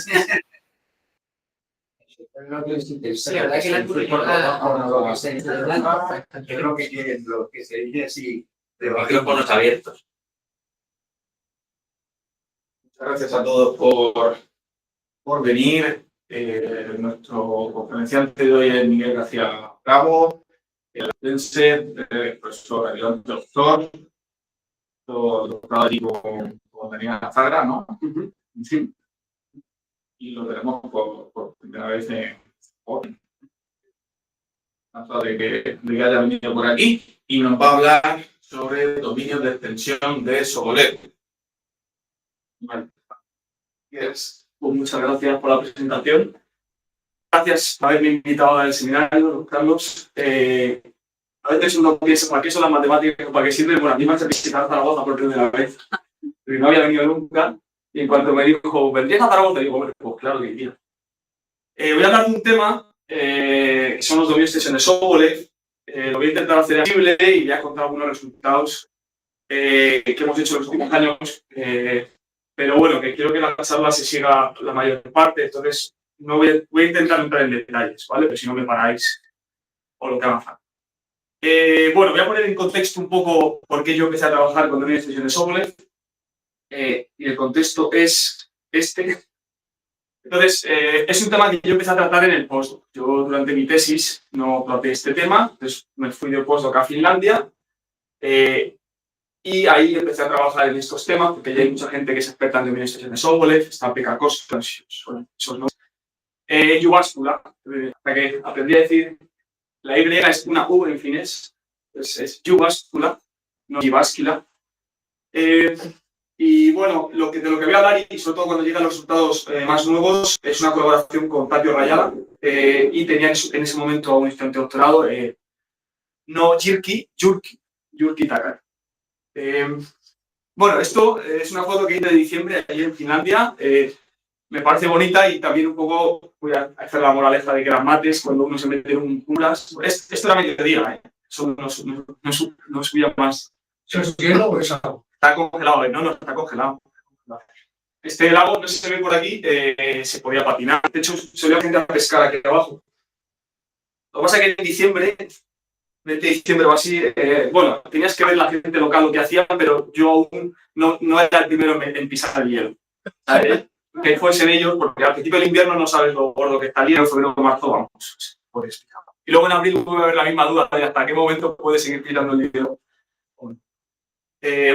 Sí, la verdad que la currícula yo creo que lo que se dice así de micrófonos abiertos. Muchas gracias a todos por venir. Nuestro conferenciante de hoy es Miguel García Bravo, el profesor ayudante doctor, doctorado allí con Daniela Zagra, ¿no? Sí. Y lo tenemos por primera vez hoy. De que haya venido por aquí y nos va a hablar sobre dominios de extensión de Sobolev. Vale. Pues muchas gracias por la presentación. Gracias por haberme invitado al seminario, Carlos. A veces uno piensa, ¿para qué son las matemáticas? ¿Para qué sirven? Bueno, a mí me hace visitar Zaragoza por primera vez. Porque no había venido nunca. Y en cuanto me dijo, ¿vendrías a Zaragoza? Digo, bueno, pues claro que iría. Voy a hablar de un tema, que son los dominios de extensión de Sobolev. Lo voy a intentar hacer accesible y voy a contar algunos resultados que hemos hecho en los últimos años. Pero bueno, que quiero que la charla se siga la mayor parte, entonces no voy a intentar entrar en detalles, ¿vale? Pero si no me paráis o lo que haga falta. Bueno, voy a poner en contexto un poco por qué yo empecé a trabajar con dominios de extensión de Sobolev. Y el contexto es este. Entonces, es un tema que yo empecé a tratar en el postdoc. Yo durante mi tesis no traté este tema, entonces me fui de postdoc a Finlandia y ahí empecé a trabajar en estos temas porque ya hay mucha gente que es experta en dominios de extensión de Sobolev, está Pekka Koskela, esos nombres. Jyväskylä, hasta que aprendí a decir la Y es una U en finés, entonces es Jyväskylä, no Jyväskylä. Y bueno, de lo que voy a hablar, y sobre todo cuando llegan los resultados más nuevos, es una colaboración con Tapio Rajala y tenía en ese momento a un estudiante de doctorado, no Jyrki Takar. Bueno, esto es una foto que hice de diciembre allí en Finlandia. Me parece bonita y también un poco voy a hacer la moraleja de que las mates, cuando uno se mete en un curas. Esto era mediodía, eso no subía más. ¿Es hielo o es agua? Está congelado, no, está congelado. Este lago, no sé si se ve por aquí, se podía patinar. De hecho, solía gente a pescar aquí abajo. Lo que pasa es que en diciembre, 20 de diciembre o así, bueno, tenías que ver la gente local lo que hacían, pero yo aún no era el primero en pisar el hielo. ¿Sabes? Que fuesen ellos, porque al principio del invierno no sabes lo gordo que está el hielo, febrero o marzo, vamos, por explicar. Y luego en abril vuelve a haber la misma duda de hasta qué momento puedes seguir pisando el hielo.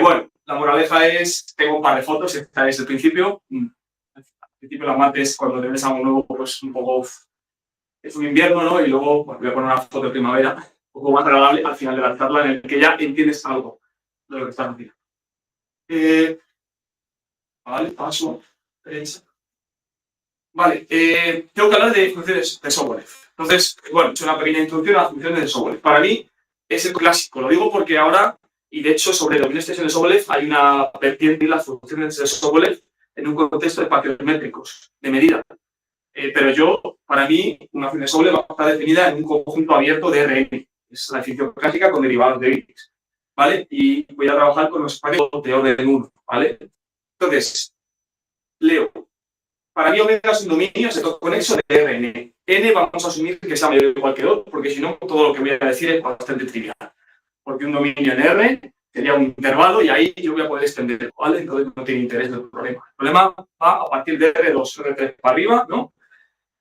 Bueno, la moraleja es, tengo un par de fotos, esta es el principio. Al principio la mates, cuando te ves algo nuevo, pues un poco, es un invierno, ¿no? Y luego pues, voy a poner una foto de primavera, un poco más agradable al final de la charla, en el que ya entiendes algo de lo que estás haciendo. Vale, paso. Vale, tengo que hablar de funciones de Sobolev. Entonces, bueno, he hecho una pequeña introducción a las funciones de Sobolev. Para mí es el clásico, lo digo porque ahora, y de hecho sobre dominios de extensión de Sobolev hay una vertiente de las funciones de Sobolev en un contexto de espacios métricos, de medida. Pero para mí, una función de Sobolev está definida en un conjunto abierto de Rn. Es la definición clásica con derivados de Grignard, ¿vale? Y voy a trabajar con los espacios de orden 1, ¿vale? Entonces, leo. Para mí, omega es un dominio conexo de Rn. N vamos a asumir que sea mayor o igual que 2, porque si no, todo lo que voy a decir es bastante trivial. Porque un dominio en R sería un intervalo y ahí yo voy a poder extender, ¿vale? Entonces no tiene interés del problema. El problema va a partir de R2, R3 para arriba, ¿no?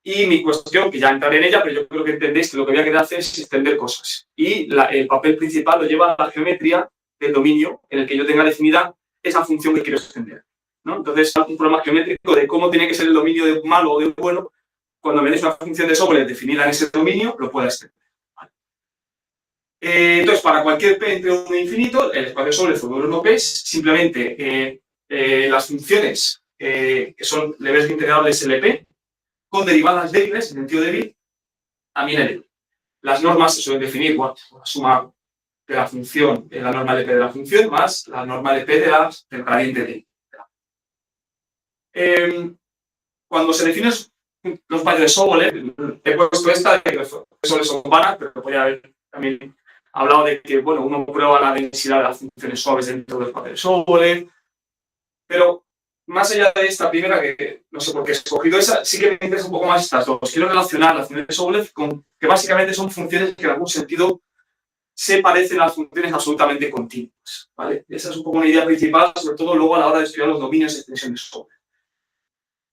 Y mi cuestión, que ya entraré en ella, pero yo creo que entendéis que lo que voy a querer hacer es extender cosas. Y el papel principal lo lleva a la geometría del dominio en el que yo tenga definida esa función que quiero extender, ¿no? Entonces, un problema geométrico de cómo tiene que ser el dominio de malo o de bueno, cuando me des una función de Sobolev definida en ese dominio, lo pueda extender. ¿Vale? Entonces, para cualquier P entre 1 e infinito, el espacio Sobolev sobre 1P es simplemente las funciones que son leves integrables LP, con derivadas débiles, en sentido débil, también L. Las normas se suelen definir, bueno, la suma de la función, la norma LP de la función, más la norma LP del gradiente de cuando se definen los valles de Sobolev, he puesto esta de que los Sobolev son vanas, pero podría haber también hablado de que, bueno, uno prueba la densidad de las funciones suaves dentro del valles de Sobolev, pero más allá de esta primera, que no sé por qué he escogido esa, sí que me interesa un poco más estas dos. Quiero relacionar las funciones de Sobolev con que básicamente son funciones que en algún sentido se parecen a las funciones absolutamente continuas, ¿vale? Esa es un poco una idea principal, sobre todo luego a la hora de estudiar los dominios de extensión de Sobolev.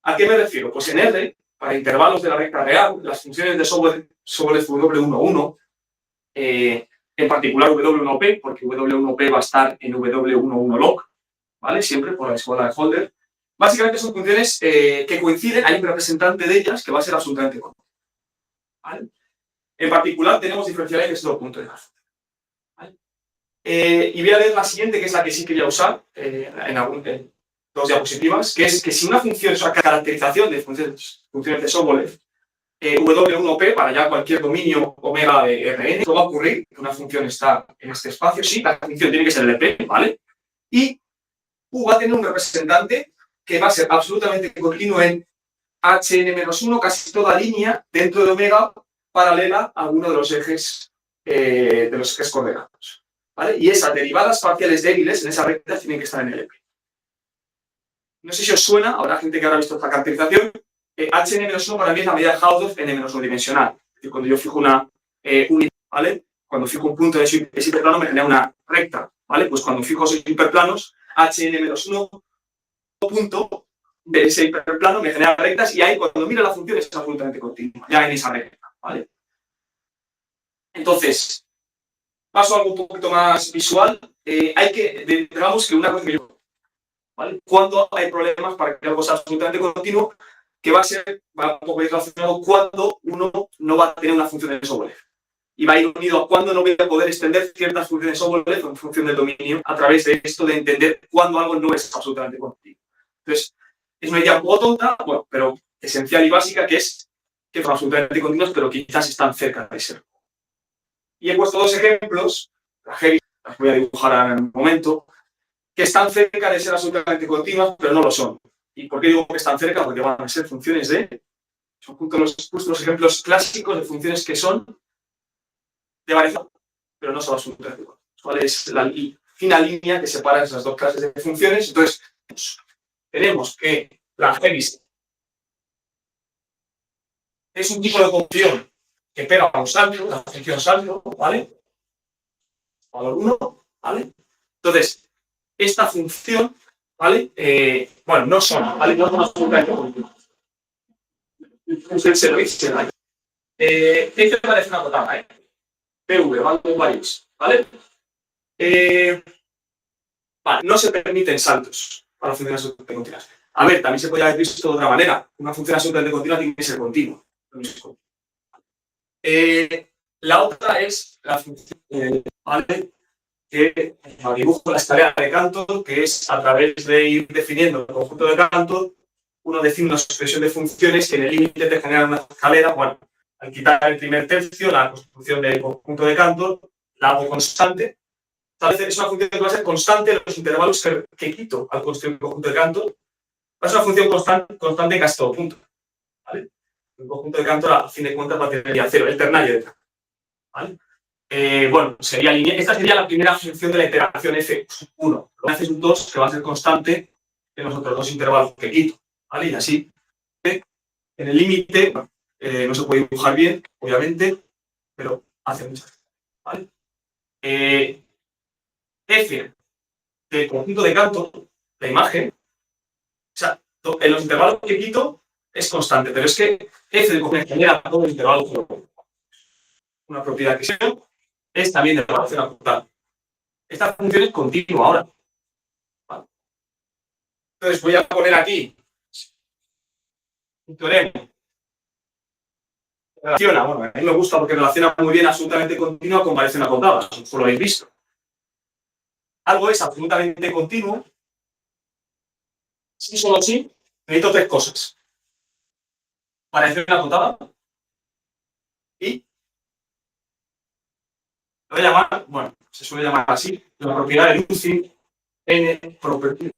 ¿A qué me refiero? Pues en R, para intervalos de la recta real, las funciones de Sobolev W11, en particular W1P, porque W1P va a estar en W11log, ¿vale? Siempre por la escuela de Holder. Básicamente son funciones que coinciden, hay un representante de ellas que va a ser absolutamente continuo, ¿vale? En particular tenemos diferenciales que es todo punto de la función, ¿vale? Y voy a leer la siguiente, que es la que sí quería usar en dos diapositivas, que es que si una función es una caracterización de funciones de Sobolev, W1P para ya cualquier dominio omega de Rn, esto va a ocurrir, que una función está en este espacio, sí, la función tiene que ser el de P, ¿vale? Y U va a tener un representante que va a ser absolutamente continuo en Hn-1, casi toda línea dentro de omega paralela a uno de los ejes coordenados, ¿vale? Y esas derivadas parciales débiles en esa recta tienen que estar en el EP. No sé si os suena, habrá gente que habrá visto esta caracterización. Hn-1 para mí es la medida de Hausdorff n-1 dimensional. Es decir, cuando yo fijo una unidad, ¿vale? Cuando fijo un punto de ese hiperplano me genera una recta, ¿vale? Pues cuando fijo esos hiperplanos, Hn-1 punto de ese hiperplano me genera rectas y ahí cuando miro la función es absolutamente continua, ya en esa recta, ¿vale? Entonces, paso a algo un poquito más visual. Digamos que una cosa que yo, ¿vale? Cuando hay problemas para que algo sea absolutamente continuo, que va a poder relacionado cuando uno no va a tener una función de Sobolev. Y va a ir unido a cuándo no voy a poder extender ciertas funciones de Sobolev en función del dominio a través de esto de entender cuándo algo no es absolutamente continuo. Entonces, es una idea un poco tonta, bueno, pero esencial y básica, que es que son absolutamente continuos, pero quizás están cerca de ser. Y he puesto dos ejemplos, las voy a dibujar en un momento, que están cerca de ser absolutamente continuas, pero no lo son. ¿Y por qué digo que están cerca? Porque van a ser funciones son justo los ejemplos clásicos de funciones que son de variación, pero no son absolutamente continuas. ¿Cuál es la fina línea que separa esas dos clases de funciones? Entonces, tenemos que la Heaviside es un tipo de función que pega a un salto, la función salto, ¿vale? Valor 1, ¿vale? Entonces, esta función, ¿vale? Bueno, no son, ¿vale? No son absolutamente continuas. Esto parece una cotada, ¿eh? PV, ¿vale? Varios, ¿vale? Vale, no se permiten saltos para funciones absolutamente continuas. A ver, también se podría haber visto de otra manera. Una función absolutamente continua tiene que ser continua. La otra es la función, ¿vale? Que dibujo la escalera de Cantor, que es a través de ir definiendo el conjunto de Cantor, uno define una expresión de funciones que en el límite te generan una escalera. Bueno, al quitar el primer tercio, la construcción del conjunto de Cantor, la hago constante. Tal vez es una función que va a ser constante en los intervalos que quito al construir el conjunto de Cantor. Va a ser una función constante en casi todo punto, ¿vale? El conjunto de Cantor, a fin de cuentas, va a tener cero, el ternario de Cantor, ¿vale? Bueno, esta sería la primera función de la iteración F1. La F2 que va a ser constante en los otros dos intervalos que quito, ¿vale? Y así, en el límite, no se puede dibujar bien, obviamente, pero hace muchas cosas, ¿vale? F del conjunto de Cantor, la imagen, o sea, en los intervalos que quito es constante, pero es que F del conjunto genera todo el intervalo. Una propiedad que es también de relación absoluta. Esta función es continua ahora. ¿Vale? Entonces voy a poner aquí un teorema. Relaciona, bueno, a mí me gusta porque relaciona muy bien absolutamente continua con variación acotada, eso lo habéis visto. Algo es absolutamente continuo. Si solo sí, necesito tres cosas. Variación acotada y lo voy a llamar, bueno, se suele llamar así, la propiedad de Lucy n property.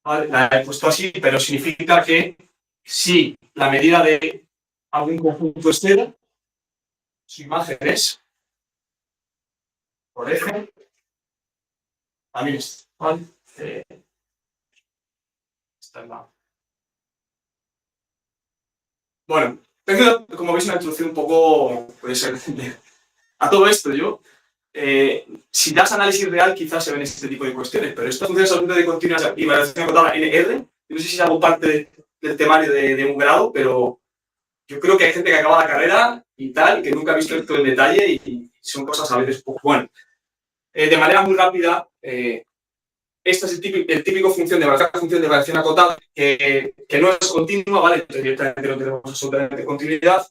¿Vale? La he puesto así, pero significa que si la medida de algún conjunto es cero, su imagen es por F también es, ¿vale? Esta es la... Bueno, tengo, como veis, una introducción un poco, puede ser, a todo esto. Si das análisis real, quizás se ven este tipo de cuestiones, pero esta función absoluta de continuidad y variación acotada NR, no sé si es algo parte del temario de un grado, pero yo creo que hay gente que acaba la carrera y tal, y que nunca ha visto esto en detalle y son cosas a veces poco. Bueno, de manera muy rápida, esta es el típico función de variación acotada, que no es continua, ¿vale? Entonces, directamente no tenemos absolutamente continuidad.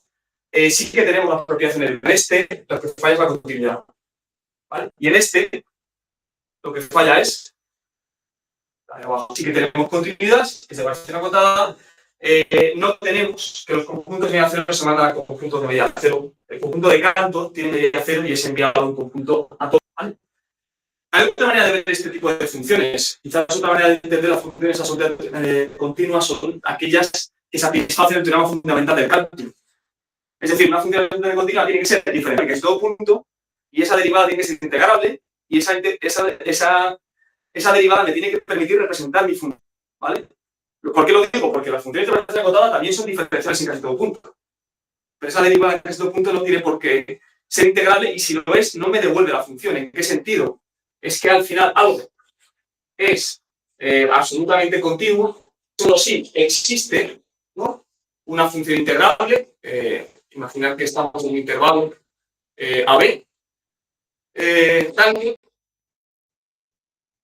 Sí que tenemos las propiedades en este, lo que falla es la continuidad, ¿vale? Y en este, lo que falla es, ahí abajo sí que tenemos continuidad, es de variación acotada. No tenemos que los conjuntos de medida cero se mandan a conjuntos de medida cero. El conjunto de Cantor tiene medida cero y es enviado a un conjunto a todo, ¿vale? Hay otra manera de ver este tipo de funciones. Quizás otra manera de entender las funciones absolutamente continuas son aquellas que satisfacen el teorema fundamental del cálculo. Es decir, una función absolutamente continua tiene que ser diferencial, que es todo punto, y esa derivada tiene que ser integrable, y esa derivada me tiene que permitir representar mi función, ¿vale? ¿Por qué lo digo? Porque las funciones de variación acotada también son diferenciales en casi todo punto. Pero esa derivada en casi todo punto no tiene por qué ser integrable, y si lo es, no me devuelve la función. ¿En qué sentido? Es que al final algo es absolutamente continuo solo si existe, ¿no?, una función integrable. Imaginar que estamos en un intervalo AB, tal que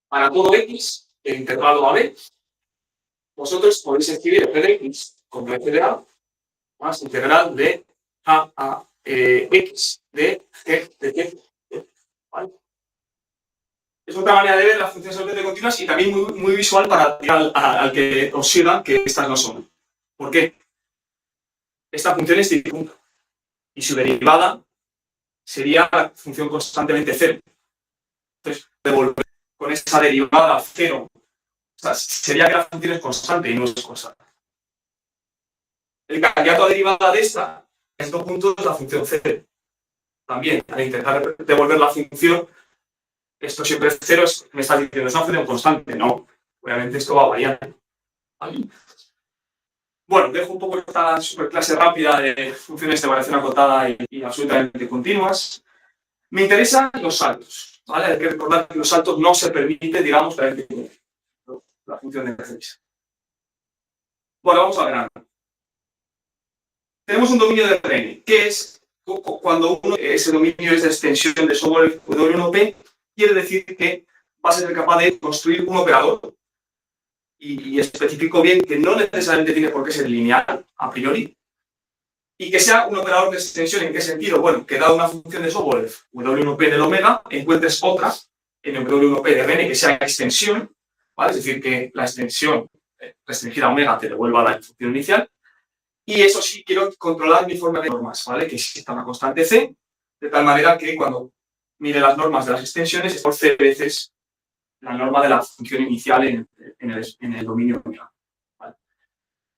para todo X, el intervalo AB, vosotros podéis escribir f de X como f de A más integral de A X de G de T. ¿Vale? Es otra manera de ver las funciones absolutamente continuas y también muy visual para al que os siga que estas no son. ¿Por qué? Esta función es de punto y su derivada sería la función constantemente cero. Entonces, devolver con esa derivada cero, o sea, sería que la función es constante y no es constante. El candidato a derivada de esta, en dos puntos, es la función cero. También, al intentar devolver la función, esto siempre es cero, me está diciendo, es una función constante. No, obviamente esto va a variar. ¿Vale? Bueno, dejo un poco esta superclase rápida de funciones de variación acotada y absolutamente continuas. Me interesan los saltos, ¿vale? Hay que recordar que los saltos no se permite, digamos, la función de f. Bueno, vamos a ver. Tenemos un dominio de Rn, que es cuando ese dominio es de extensión de software W1P, quiere decir que va a ser capaz de construir un operador. Y especifico bien que no necesariamente tiene por qué ser lineal a priori, y que sea un operador de extensión. ¿En qué sentido? Bueno, que dado una función de software W1P del omega, encuentres otra en el W1P de Rn que sea extensión, ¿vale? Es decir, que la extensión restringida a omega te devuelva la función inicial. Y eso sí, quiero controlar mi forma de normas, ¿vale? Que exista una constante C, de tal manera que cuando mire las normas de las extensiones es por C veces la norma de la función inicial en el dominio omega. ¿Vale?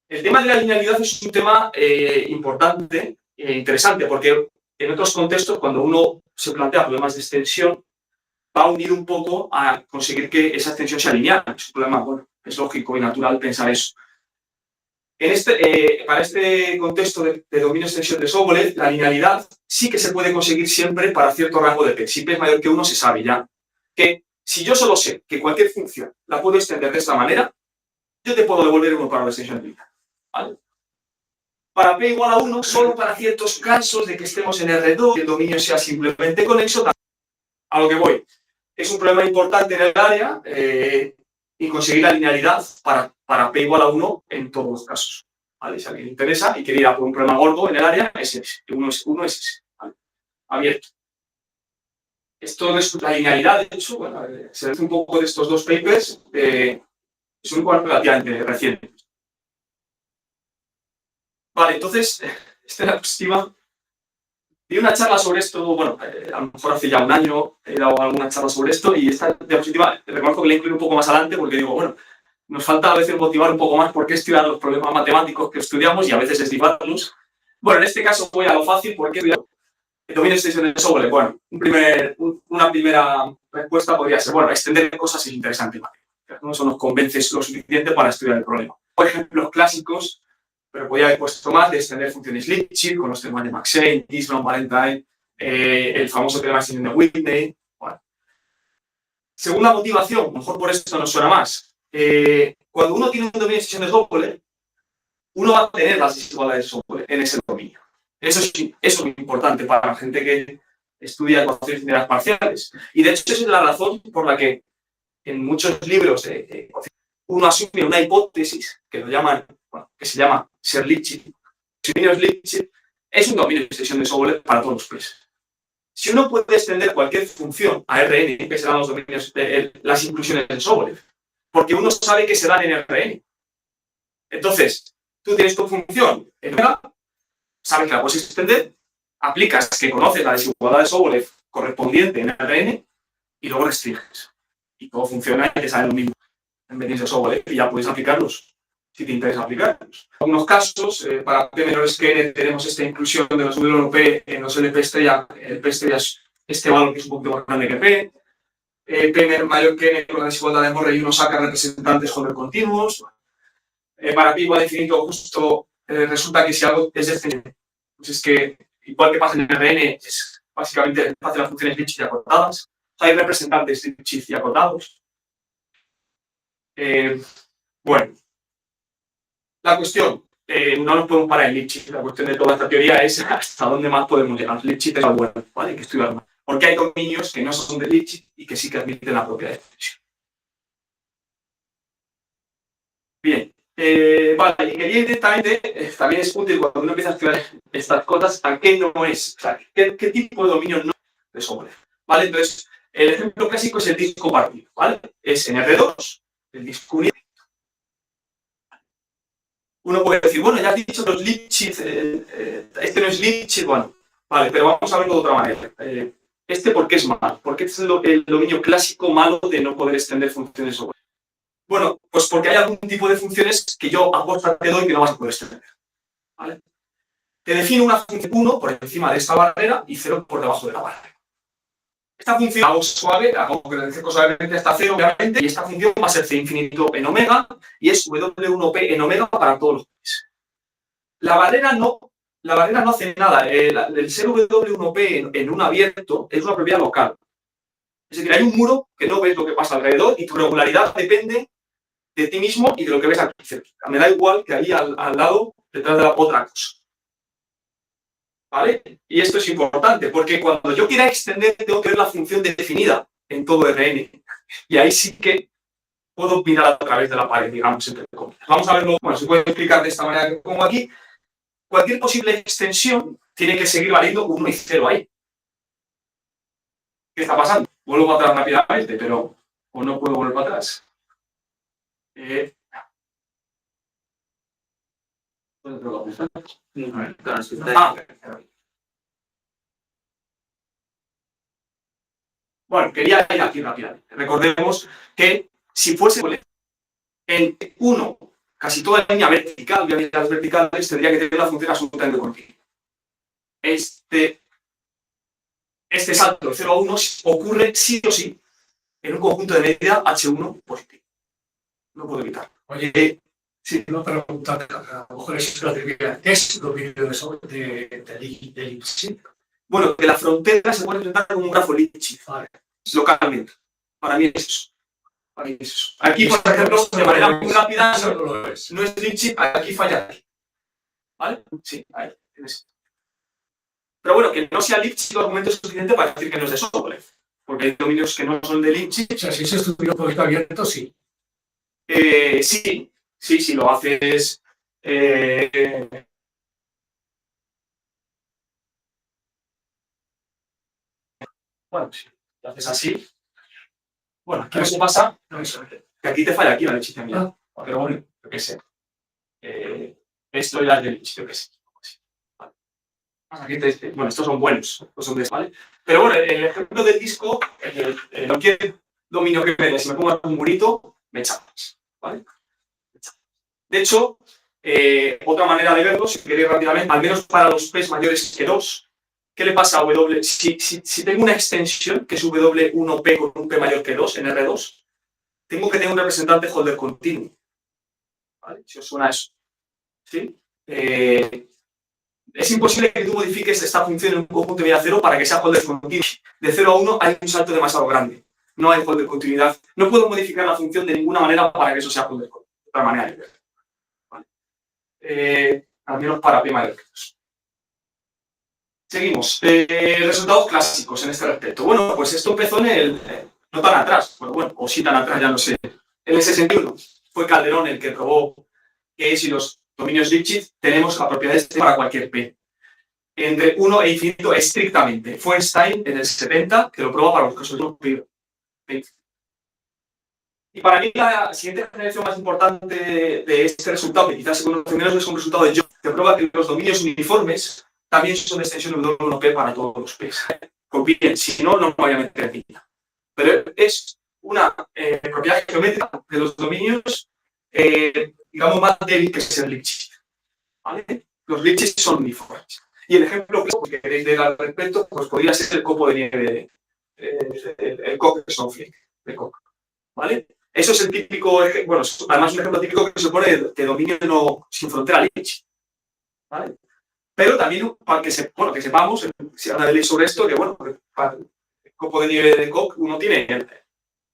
El tema de la linealidad es un tema importante e interesante, porque en otros contextos, cuando uno se plantea problemas de extensión, va a unir un poco a conseguir que esa extensión sea lineal. Es un problema, bueno, es lógico y natural pensar eso. Para este contexto de dominio extensión de Sobolev, la linealidad sí que se puede conseguir siempre para cierto rango de p. Si p es mayor que 1, se sabe ya que si yo solo sé que cualquier función la puedo extender de esta manera, yo te puedo devolver un operador de extensión lineal, ¿vale? Para p igual a 1, solo para ciertos casos de que estemos en R2 y el dominio sea simplemente conexo. A lo que voy, es un problema importante en el área y conseguir la linealidad para p igual a 1 en todos los casos, ¿vale? Si a alguien le interesa y quiere ir a por un problema gordo en el área, es ese. Uno es ese, ¿vale? Abierto. Esto es la linealidad, de hecho, bueno, se hace un poco de estos dos papers, es un cuarto relativamente reciente. Vale, entonces, esta diapositiva. Di una charla sobre esto, bueno, a lo mejor hace ya un año he dado alguna charla sobre esto, y esta diapositiva reconozco que la incluyo un poco más adelante porque digo, bueno, nos falta a veces motivar un poco más por qué estudiar los problemas matemáticos que estudiamos y a veces destivarlos. Bueno, en este caso voy a lo fácil porque el dominio de extensión de Sobolev. Bueno, una primera respuesta podría ser, bueno, extender cosas es interesante, ¿vale? ¿no? Eso nos convence lo suficiente para estudiar el problema. Por ejemplos clásicos, pero podría haber puesto más, de extender funciones Lipschitz con los temas de Maxey, Gisbron, Valentine, el famoso teorema de Whitney. Bueno. Segunda motivación, a lo mejor por esto nos suena más. Cuando uno tiene un dominio de extensión de Sobolev, uno va a tener las desigualdades de Sobolev en ese dominio. Eso es importante para la gente que estudia ecuaciones lineales parciales. Y de hecho, esa es la razón por la que en muchos libros uno asume una hipótesis que lo llaman, bueno, que se llama Sher-Lipschitz. Si dominio es Lipschitz, es un dominio de extensión de Sobolev para todos los P's. Si uno puede extender cualquier función a Rn, que serán los dominios, las inclusiones de Sobolev, porque uno sabe que se dan en Rn. Entonces, tú tienes tu función en omega, sabes que la puedes extender, aplicas que conoces la desigualdad de Sobolev correspondiente en Rn y luego restringes. Y todo funciona y te sale lo mismo en beneficio de Sobolev y ya puedes aplicarlos si te interesa aplicarlos. En algunos casos, para P menores que N, tenemos esta inclusión de los WP en los LP estrella. El P estrella es este valor que es un poquito más grande que P. P mayor que N con la desigualdad de Morley y uno saca representantes Holder continuos. Para P igual a infinito, justo resulta que si algo es definido, pues es que igual que pasa en Rn, es básicamente hace las funciones Lipschitz y acotadas. Hay representantes Lipschitz y acotados. Bueno, la cuestión, no nos podemos parar en Lipschitz. La cuestión de toda esta teoría es hasta dónde más podemos llegar. Lipschitz es algo bueno, ¿vale? Hay que estudiarlo. Porque hay dominios que no son de Lipschitz y que sí que admiten la propiedad de extensión. Bien. Vale, y quería directamente, también es útil cuando uno empieza a estudiar estas cosas, a qué no es, o sea, qué tipo de dominio no es de Sobolev. ¿Vale? Entonces, el ejemplo clásico es el disco partido, ¿vale? Es en R2, el disco unido. Uno puede decir, bueno, ya has dicho los Lipschitz, este no es Lipschitz, bueno, vale, pero vamos a verlo de otra manera. ¿Por qué es malo? ¿Por qué es el dominio clásico malo de no poder extender funciones Sobolev? Bueno, pues porque hay algún tipo de funciones que yo aposta te doy que no vas a poder extender. ¿Vale? Te defino una función 1 por encima de esta barrera y 0 por debajo de la barrera. Esta función hago suave, hago que le dejo suavemente hasta 0, obviamente, y esta función va a ser C infinito en omega y es W1P en omega para todos los P's. La barrera no hace nada. El ser W1P en un abierto es una propiedad local. Es decir, hay un muro que no ves lo que pasa alrededor y tu regularidad depende de ti mismo y de lo que ves aquí. Me da igual que ahí al lado, detrás de la otra cosa. ¿Vale? Y esto es importante, porque cuando yo quiera extender, tengo que ver la función definida en todo Rn. Y ahí sí que puedo mirar a través de la pared, digamos, entre comillas. Vamos a verlo, bueno, se puede explicar de esta manera que pongo aquí. Cualquier posible extensión tiene que seguir valiendo 1 y 0 ahí. ¿Qué está pasando? Vuelvo para atrás rápidamente, pero o no puedo volver para atrás. Bueno, quería ir aquí rápidamente. Recordemos que si fuese en 1, casi toda la línea vertical, las verticales, tendría que tener la función absolutamente continua. Este salto de 0 a 1 ocurre sí o sí en un conjunto de medida H1 positivo. No puedo evitarlo. Oye, sí. Una pregunta, a lo mejor es una trivia. ¿Qué es dominio de Lipschitz? Bueno, que la frontera se puede presentar como un grafo Lipschitz, Vale. localmente. Para mí es eso. Aquí, por ejemplo, de manera muy rápida, no es Lipschitz, aquí falla. ¿Vale? Sí, ahí. Pero bueno, que no sea Lipschitz el argumento es suficiente para decir que no es de Sobolev. Porque hay dominios que no son de Lipschitz. O sea, si se estuviera un poquito abierto, sí. Sí, lo haces. Bueno, si lo haces así. Bueno, aquí lo que pasa que aquí te falla aquí la Lipschitz mía. Pero bueno, yo qué sé. Esto ya es de Lipschitz, yo qué sé. Vale. Aquí bueno, estos son buenos, estos son de, ¿vale? Pero bueno, el ejemplo del disco, cualquier dominio que me des, si me pongo un murito, me echas, ¿vale? De hecho, otra manera de verlo, si queréis rápidamente, al menos para los P's mayores que 2, ¿qué le pasa a W? Si tengo una extensión que es W1P con un P mayor que 2 en R2, tengo que tener un representante holder continuo. ¿Vale? Si os suena eso. ¿Sí? Es imposible que tú modifiques esta función en un conjunto de medida cero para que sea holder continuo. De 0 a 1 hay un salto demasiado grande. No hay holder continuidad. No puedo modificar la función de ninguna manera para que eso sea holder continuo. De otra manera. ¿Vale? Al menos para prima de objetos. Seguimos. Resultados clásicos en este respecto. Bueno, pues esto empezó en el... no tan atrás, bueno, o sí tan atrás, ya no sé. En el 61 fue Calderón el que probó que si los dominios Lipschitz tenemos la propiedad de para cualquier P. Entre 1 e infinito estrictamente. Fue Einstein en el 70 que lo probó para los casos de un P. Y para mí la siguiente generación más importante de este resultado, que quizás se conoce menos, es un resultado de Jones, que prueba que los dominios uniformes también son de extensión de W1P para todos los P. Pues bien, si no, no me voy a meter en ella. Pero es una propiedad geométrica de los dominios, digamos, más débil que es el Lipschitz. ¿Vale? Los Lipschitz son uniformes. Y el ejemplo que queréis ver al respecto, pues podría ser el copo de nieve, el Coq Snowflake de Koch. ¿Vale? Eso es el típico, bueno, además un ejemplo típico que se supone de dominio sin frontera Lipschitz. ¿Vale? Pero también para que, que sepamos, si habla de ley sobre esto, que bueno, para el copo de nieve de Koch uno tiene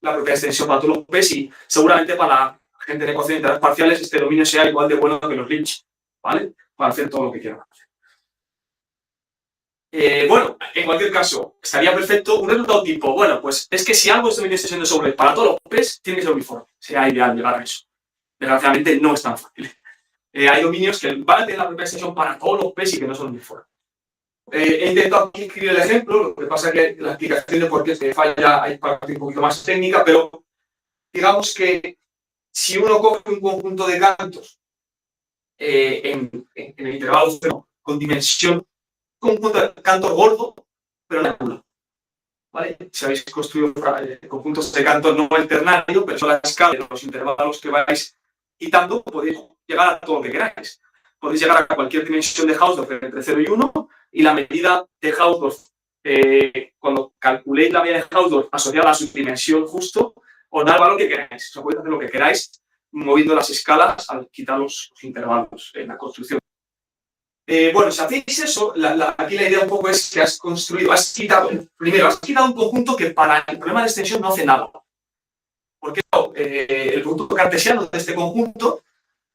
la propia extensión para todos los P's y seguramente para la gente de ecuaciones integrales parciales este dominio sea igual de bueno que los Lipschitz, ¿vale? Para hacer todo lo que quieran hacer. Bueno, en cualquier caso, estaría perfecto un resultado tipo, bueno, pues es que si algo es dominio de extensión de sobre para todos los P's, tiene que ser uniforme. Sería ideal llegar a eso. Desgraciadamente no es tan fácil. Hay dominios que van a tener la propia extensión para todos los P's y que no son uniformes. He intentado aquí escribir el ejemplo, lo que pasa es que la explicación de por qué se falla hay parte un poquito más técnica, pero digamos que si uno coge un conjunto de cantos en el intervalo 0 con dimensión, un conjunto de cantos gordo, pero no nula. ¿Vale? Si habéis construido conjuntos de cantos no el ternario, pero son la escala de los intervalos que vais quitando, podéis llegar a todo lo que queráis. Podéis llegar a cualquier dimensión de Hausdorff entre 0 y 1, y la medida de Hausdorff, cuando calculéis la medida de Hausdorff asociada a su dimensión justo, os da el valor que queráis. O sea, podéis hacer lo que queráis moviendo las escalas al quitar los intervalos en la construcción. Bueno, si hacéis eso, aquí la idea un poco es que has quitado un conjunto que para el problema de extensión no hace nada. Porque el conjunto cartesiano de este conjunto,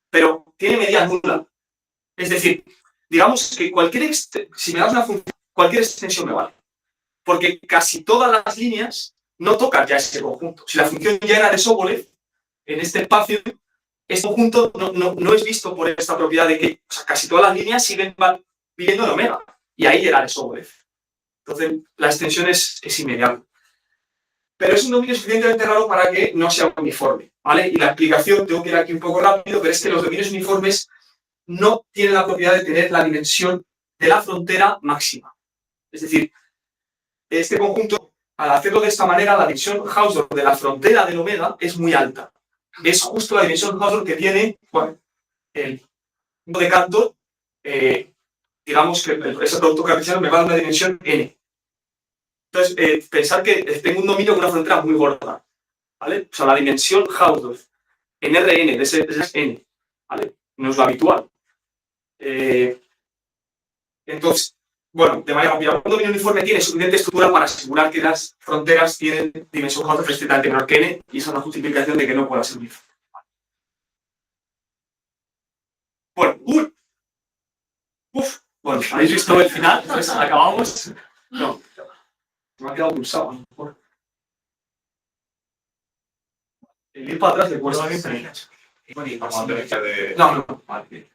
pero tiene medida nula. Es decir, digamos que si me das una función, cualquier extensión me vale. Porque casi todas las líneas no tocan ya ese conjunto. Si la función ya era de Sobolev, en este espacio, este conjunto no es visto por esta propiedad de que casi todas las líneas siguen viviendo en omega. Y ahí era de Sobolev. Entonces, la extensión es inmediata. Pero es un dominio suficientemente raro para que no sea uniforme. ¿Vale? Y la explicación, tengo que ir aquí un poco rápido, pero es que los dominios uniformes no tienen la propiedad de tener la dimensión de la frontera máxima. Es decir, este conjunto, al hacerlo de esta manera, la dimensión Hausdorff de la frontera del omega es muy alta. Es justo la dimensión Hausdorff que tiene el punto de Cantor, digamos que ese producto cartesiano me va a dar una dimensión n. Entonces, pensar que tengo un dominio con una frontera muy gorda, ¿vale? O sea, la dimensión Hausdorff en Rn de ese es n, ¿vale? No es lo habitual. Entonces, bueno, de manera rápida, un dominio uniforme tiene suficiente estructura para asegurar que las fronteras tienen dimensión Hausdorff estrictamente menor que n, y esa es la justificación de que no pueda ser uniforme. Bueno, bueno, ¿habéis visto el final? Entonces, acabamos. No, me ha quedado pulsado. El ir para atrás le cuesta. No, vale.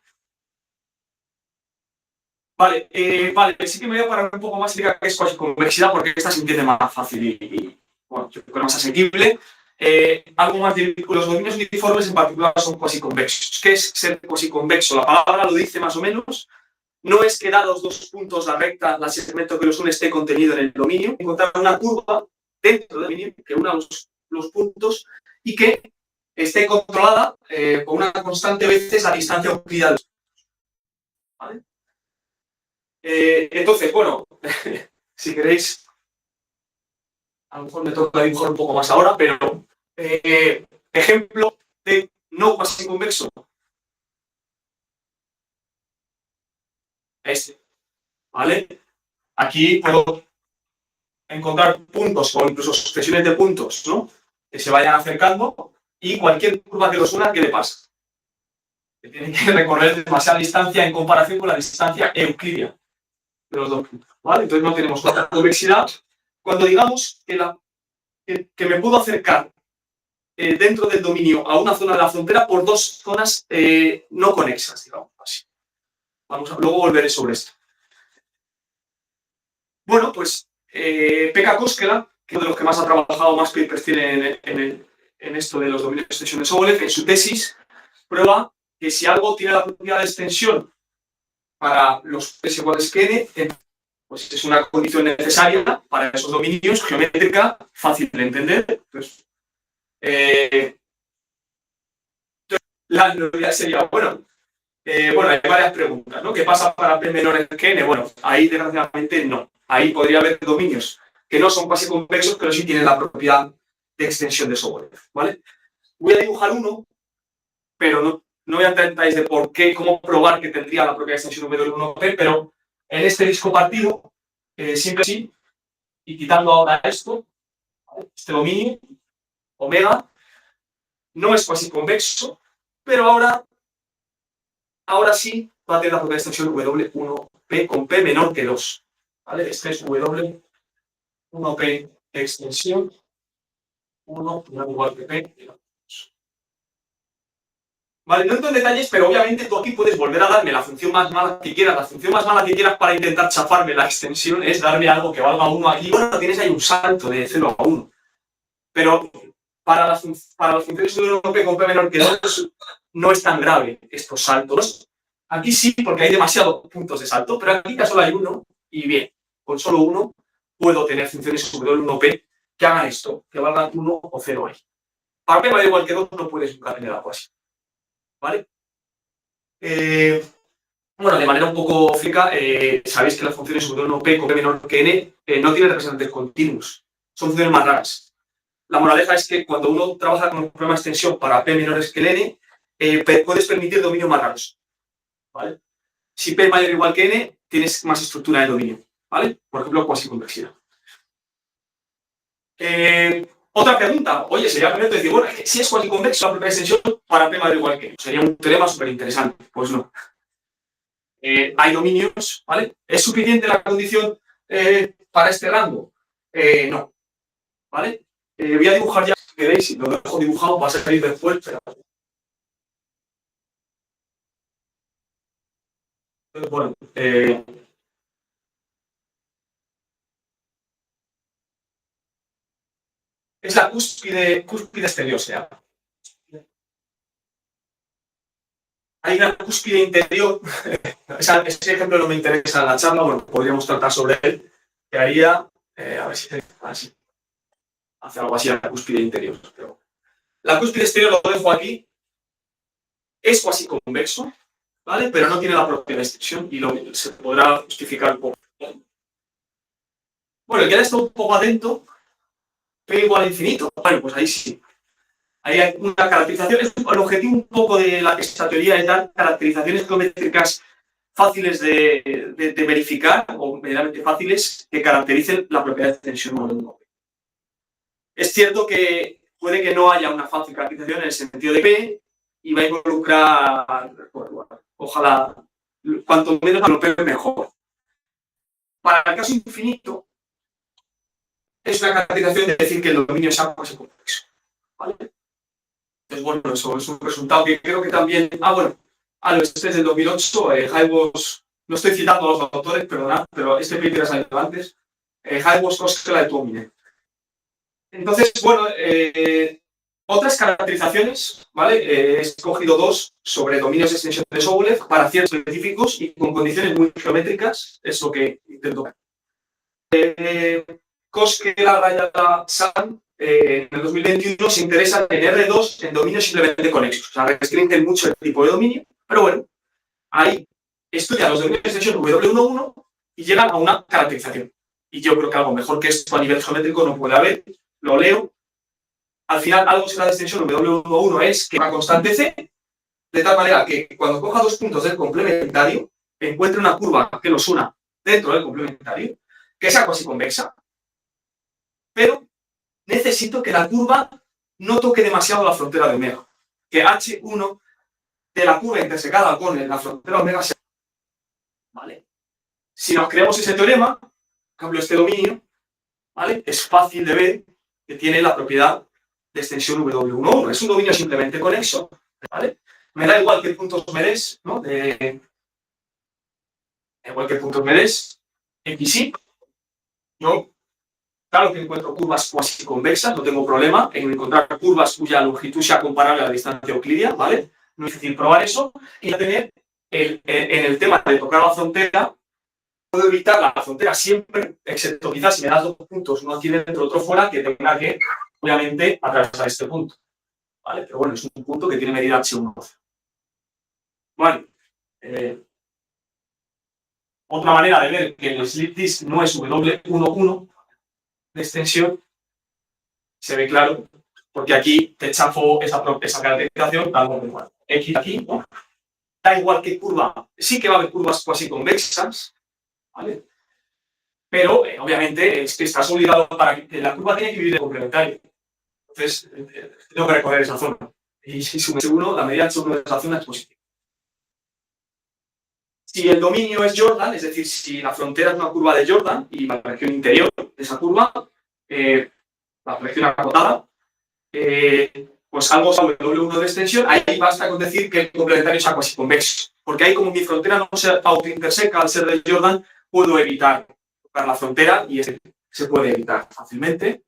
Vale, sí que me voy a parar un poco más y explicar qué es cuasiconvexidad, porque esta se entiende más fácil y bueno, yo creo más asequible. Algo más de los dominios uniformes en particular son cuasiconvexos. ¿Qué es ser cuasiconvexo? La palabra lo dice más o menos. No es que dados dos puntos la recta, el segmento que los une esté contenido en el dominio, encontrar una curva dentro del dominio que una los puntos y que esté controlada con una constante veces la distancia euclidiana. ¿Vale? Entonces, bueno, si queréis, a lo mejor me toca dibujar un poco más ahora, pero Ejemplo de no cuasi convexo. Este, ¿vale? Aquí puedo encontrar puntos o incluso sucesiones de puntos, ¿no? Que se vayan acercando y cualquier curva que los una, ¿qué le pasa? Que tiene que recorrer demasiada distancia en comparación con la distancia euclidia de los dos puntos, ¿vale? Entonces no tenemos tanta convexidad. Cuando digamos que me puedo acercar dentro del dominio a una zona de la frontera por dos zonas no conexas, digamos así. Luego volveré sobre esto. Bueno, pues Pekka Koskela, que es uno de los que más ha trabajado, más papers tiene en esto de los dominios de extensión de Sobolev, en su tesis prueba que si algo tiene la propiedad de extensión para los P iguales que n, pues es una condición necesaria para esos dominios, geométrica, fácil de entender. Entonces, la novedad sería, bueno, hay varias preguntas, ¿no? ¿Qué pasa para P menores que n? Bueno, ahí desgraciadamente no. Ahí podría haber dominios que no son cuasi convexos, pero sí tienen la propiedad de extensión de Sobolev, ¿vale? Voy a dibujar uno, pero no voy a entrar en detalles de por qué, cómo probar que tendría la propia extensión W1P, pero en este disco partido, siempre así, y quitando ahora esto, este dominio, omega, no es cuasi convexo, pero ahora sí va a tener la propia extensión W1P con P menor que 2. ¿Vale? Este es W1P extensión 1 igual que P. Vale, no entro en detalles, pero obviamente tú aquí puedes volver a darme la función más mala que quieras. La función más mala que quieras para intentar chafarme la extensión es darme algo que valga 1 aquí. Bueno, tienes ahí un salto de 0 a 1. Pero para las funciones de 1P con P menor que 2 no es tan grave estos saltos. Aquí sí, porque hay demasiados puntos de salto, pero aquí ya solo hay uno, y bien, con solo uno puedo tener funciones W1P que hagan esto, que valgan 1 o 0 ahí. Para P mayor o igual que 2 no puedes nunca tener algo así. ¿Vale? Bueno, de manera un poco flica, sabéis que las funciones W1P con P menor que n no tienen representantes continuos, son funciones más raras. La moraleja es que cuando uno trabaja con un programa de extensión para P menores que el n, puedes permitir dominios más raros. ¿Vale? Si P es mayor o igual que n, tienes más estructura de dominio. ¿Vale? Por ejemplo, cuasi convexidad. Otra pregunta, oye, sería correcto decir, bueno, si es cuasi convexo la propia extensión para P mayor o igual que n. Sería un teorema súper interesante. Pues no. Hay dominios, ¿vale? ¿Es suficiente la condición para este rango? No. ¿Vale? Voy a dibujar ya, si queréis, si lo dejo dibujado va a salir después, pero... Bueno, es la cúspide exterior, se llama. Hay una cúspide interior, ese ejemplo no me interesa en la charla, bueno, podríamos tratar sobre él, que haría, a ver si así, hace algo así la cúspide interior. Pero la cúspide exterior lo dejo aquí, es cuasi convexo, ¿vale? Pero no tiene la propia extensión y se podrá justificar un poco. Bueno, el que haya estado un poco atento, P igual a infinito, bueno, pues ahí sí. Ahí hay una caracterización, el objetivo un poco de esta teoría es dar caracterizaciones geométricas fáciles de verificar, o medianamente fáciles, que caractericen la propiedad de extensión modelo. Es cierto que puede que no haya una fácil caracterización en el sentido de P, y va a involucrar, bueno, ojalá, cuanto menos lo P mejor. Para el caso infinito, es una caracterización de decir que el dominio es algo más complejo. ¿Vale? Entonces, bueno, eso es un resultado que creo que también... bueno, este es del 2008, Haibos, no estoy citando a los autores, perdonad, pero este paper ha salido antes, Haibos, Koskela y Tuominen. Entonces, bueno, otras caracterizaciones, ¿vale? He escogido dos sobre dominios de extensión de Sobolev para ciertos específicos y con condiciones muy geométricas, es lo que intento. Koskela, Rayala, San, en el 2021 se interesan en R2 en dominios simplemente conexos. O sea, restringen mucho el tipo de dominio, pero bueno, ahí estudian los dominios de extensión W11 y llegan a una caracterización. Y yo creo que algo mejor que esto a nivel geométrico no puede haber. Lo leo. al final algo será de extensión W11 es que una constante C, de tal manera que cuando coja dos puntos del complementario, encuentre una curva que los una dentro del complementario, que sea cuasi convexa, pero necesito que la curva no toque demasiado la frontera de omega, que H1 de la curva intersecada con la frontera omega sea, ¿vale? Si nos creamos ese teorema, por ejemplo este dominio, ¿vale? Es fácil de ver que tiene la propiedad de extensión W11. Es un dominio simplemente conexo, ¿vale? Me da igual qué puntos me des, ¿no? Igual que puntos me des, XY, yo, claro que encuentro curvas cuasi convexas, no tengo problema en encontrar curvas cuya longitud sea comparable a la distancia euclidia, ¿vale? No es difícil probar eso, y a tener en el tema de tocar la frontera, puedo evitar la frontera siempre, excepto quizás si me das dos puntos, uno aquí dentro, otro fuera, que tenga que, obviamente, atravesar este punto, ¿vale? Pero bueno, es un punto que tiene medida H1. Bueno, otra manera de ver que el slip disk no es W11 de extensión se ve claro, porque aquí te chafo esa caracterización, dando igual. X aquí, ¿no? Da igual qué curva, sí que va a haber curvas cuasi convexas, ¿vale? Pero obviamente es que estás obligado para que la curva tiene que vivir de complementario. Entonces, tengo que recorrer esa zona. Y si sube H1, la medida H1 de esa zona es positiva. Si el dominio es Jordan, es decir, si la frontera es una curva de Jordan y la región interior de esa curva, la región acotada, pues algo sobre W1 de extensión, ahí basta con decir que el complementario sea cuasi convexo. Porque ahí, como mi frontera no se autointerseca al ser de Jordan, puedo evitar tocar la frontera y se puede evitar fácilmente.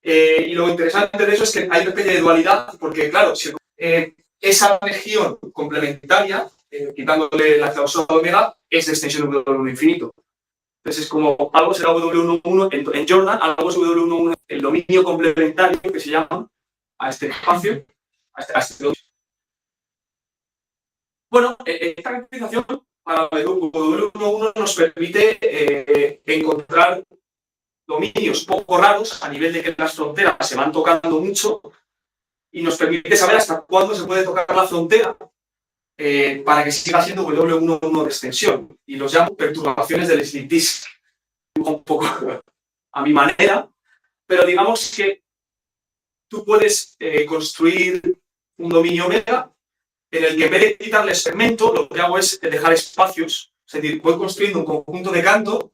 Y lo interesante de eso es que hay una especie de dualidad, porque claro, si, esa región complementaria, quitándole la cláusula de omega, es de extensión W1 infinito. Entonces es como algo será W11 en Jordan, algo es W11 el dominio complementario que se llama a este espacio, a este dominio. Bueno, esta caracterización para W11 nos permite encontrar dominios poco raros a nivel de que las fronteras se van tocando mucho y nos permite saber hasta cuándo se puede tocar la frontera para que siga siendo W11 de extensión. Y los llamo perturbaciones del slip disk. Un poco a mi manera, pero digamos que tú puedes construir un dominio omega en el que en vez de quitarle segmento, lo que hago es dejar espacios. Es decir, voy construyendo un conjunto de Cantor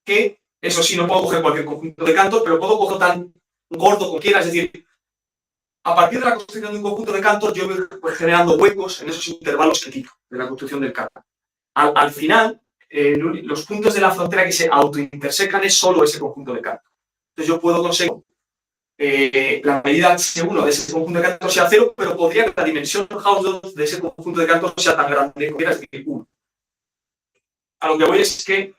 que, eso sí, no puedo coger cualquier conjunto de Cantor, pero puedo coger tan gordo como quiera. Es decir, a partir de la construcción de un conjunto de Cantor, yo voy generando huecos en esos intervalos que quito de la construcción del Cantor. Al final, los puntos de la frontera que se autointersecan es solo ese conjunto de Cantor. Entonces yo puedo conseguir la medida H1 de ese conjunto de Cantor sea 0, pero podría que la dimensión Hausdorff de ese conjunto de Cantor sea tan grande como quiera, es decir, 1. A lo que voy es que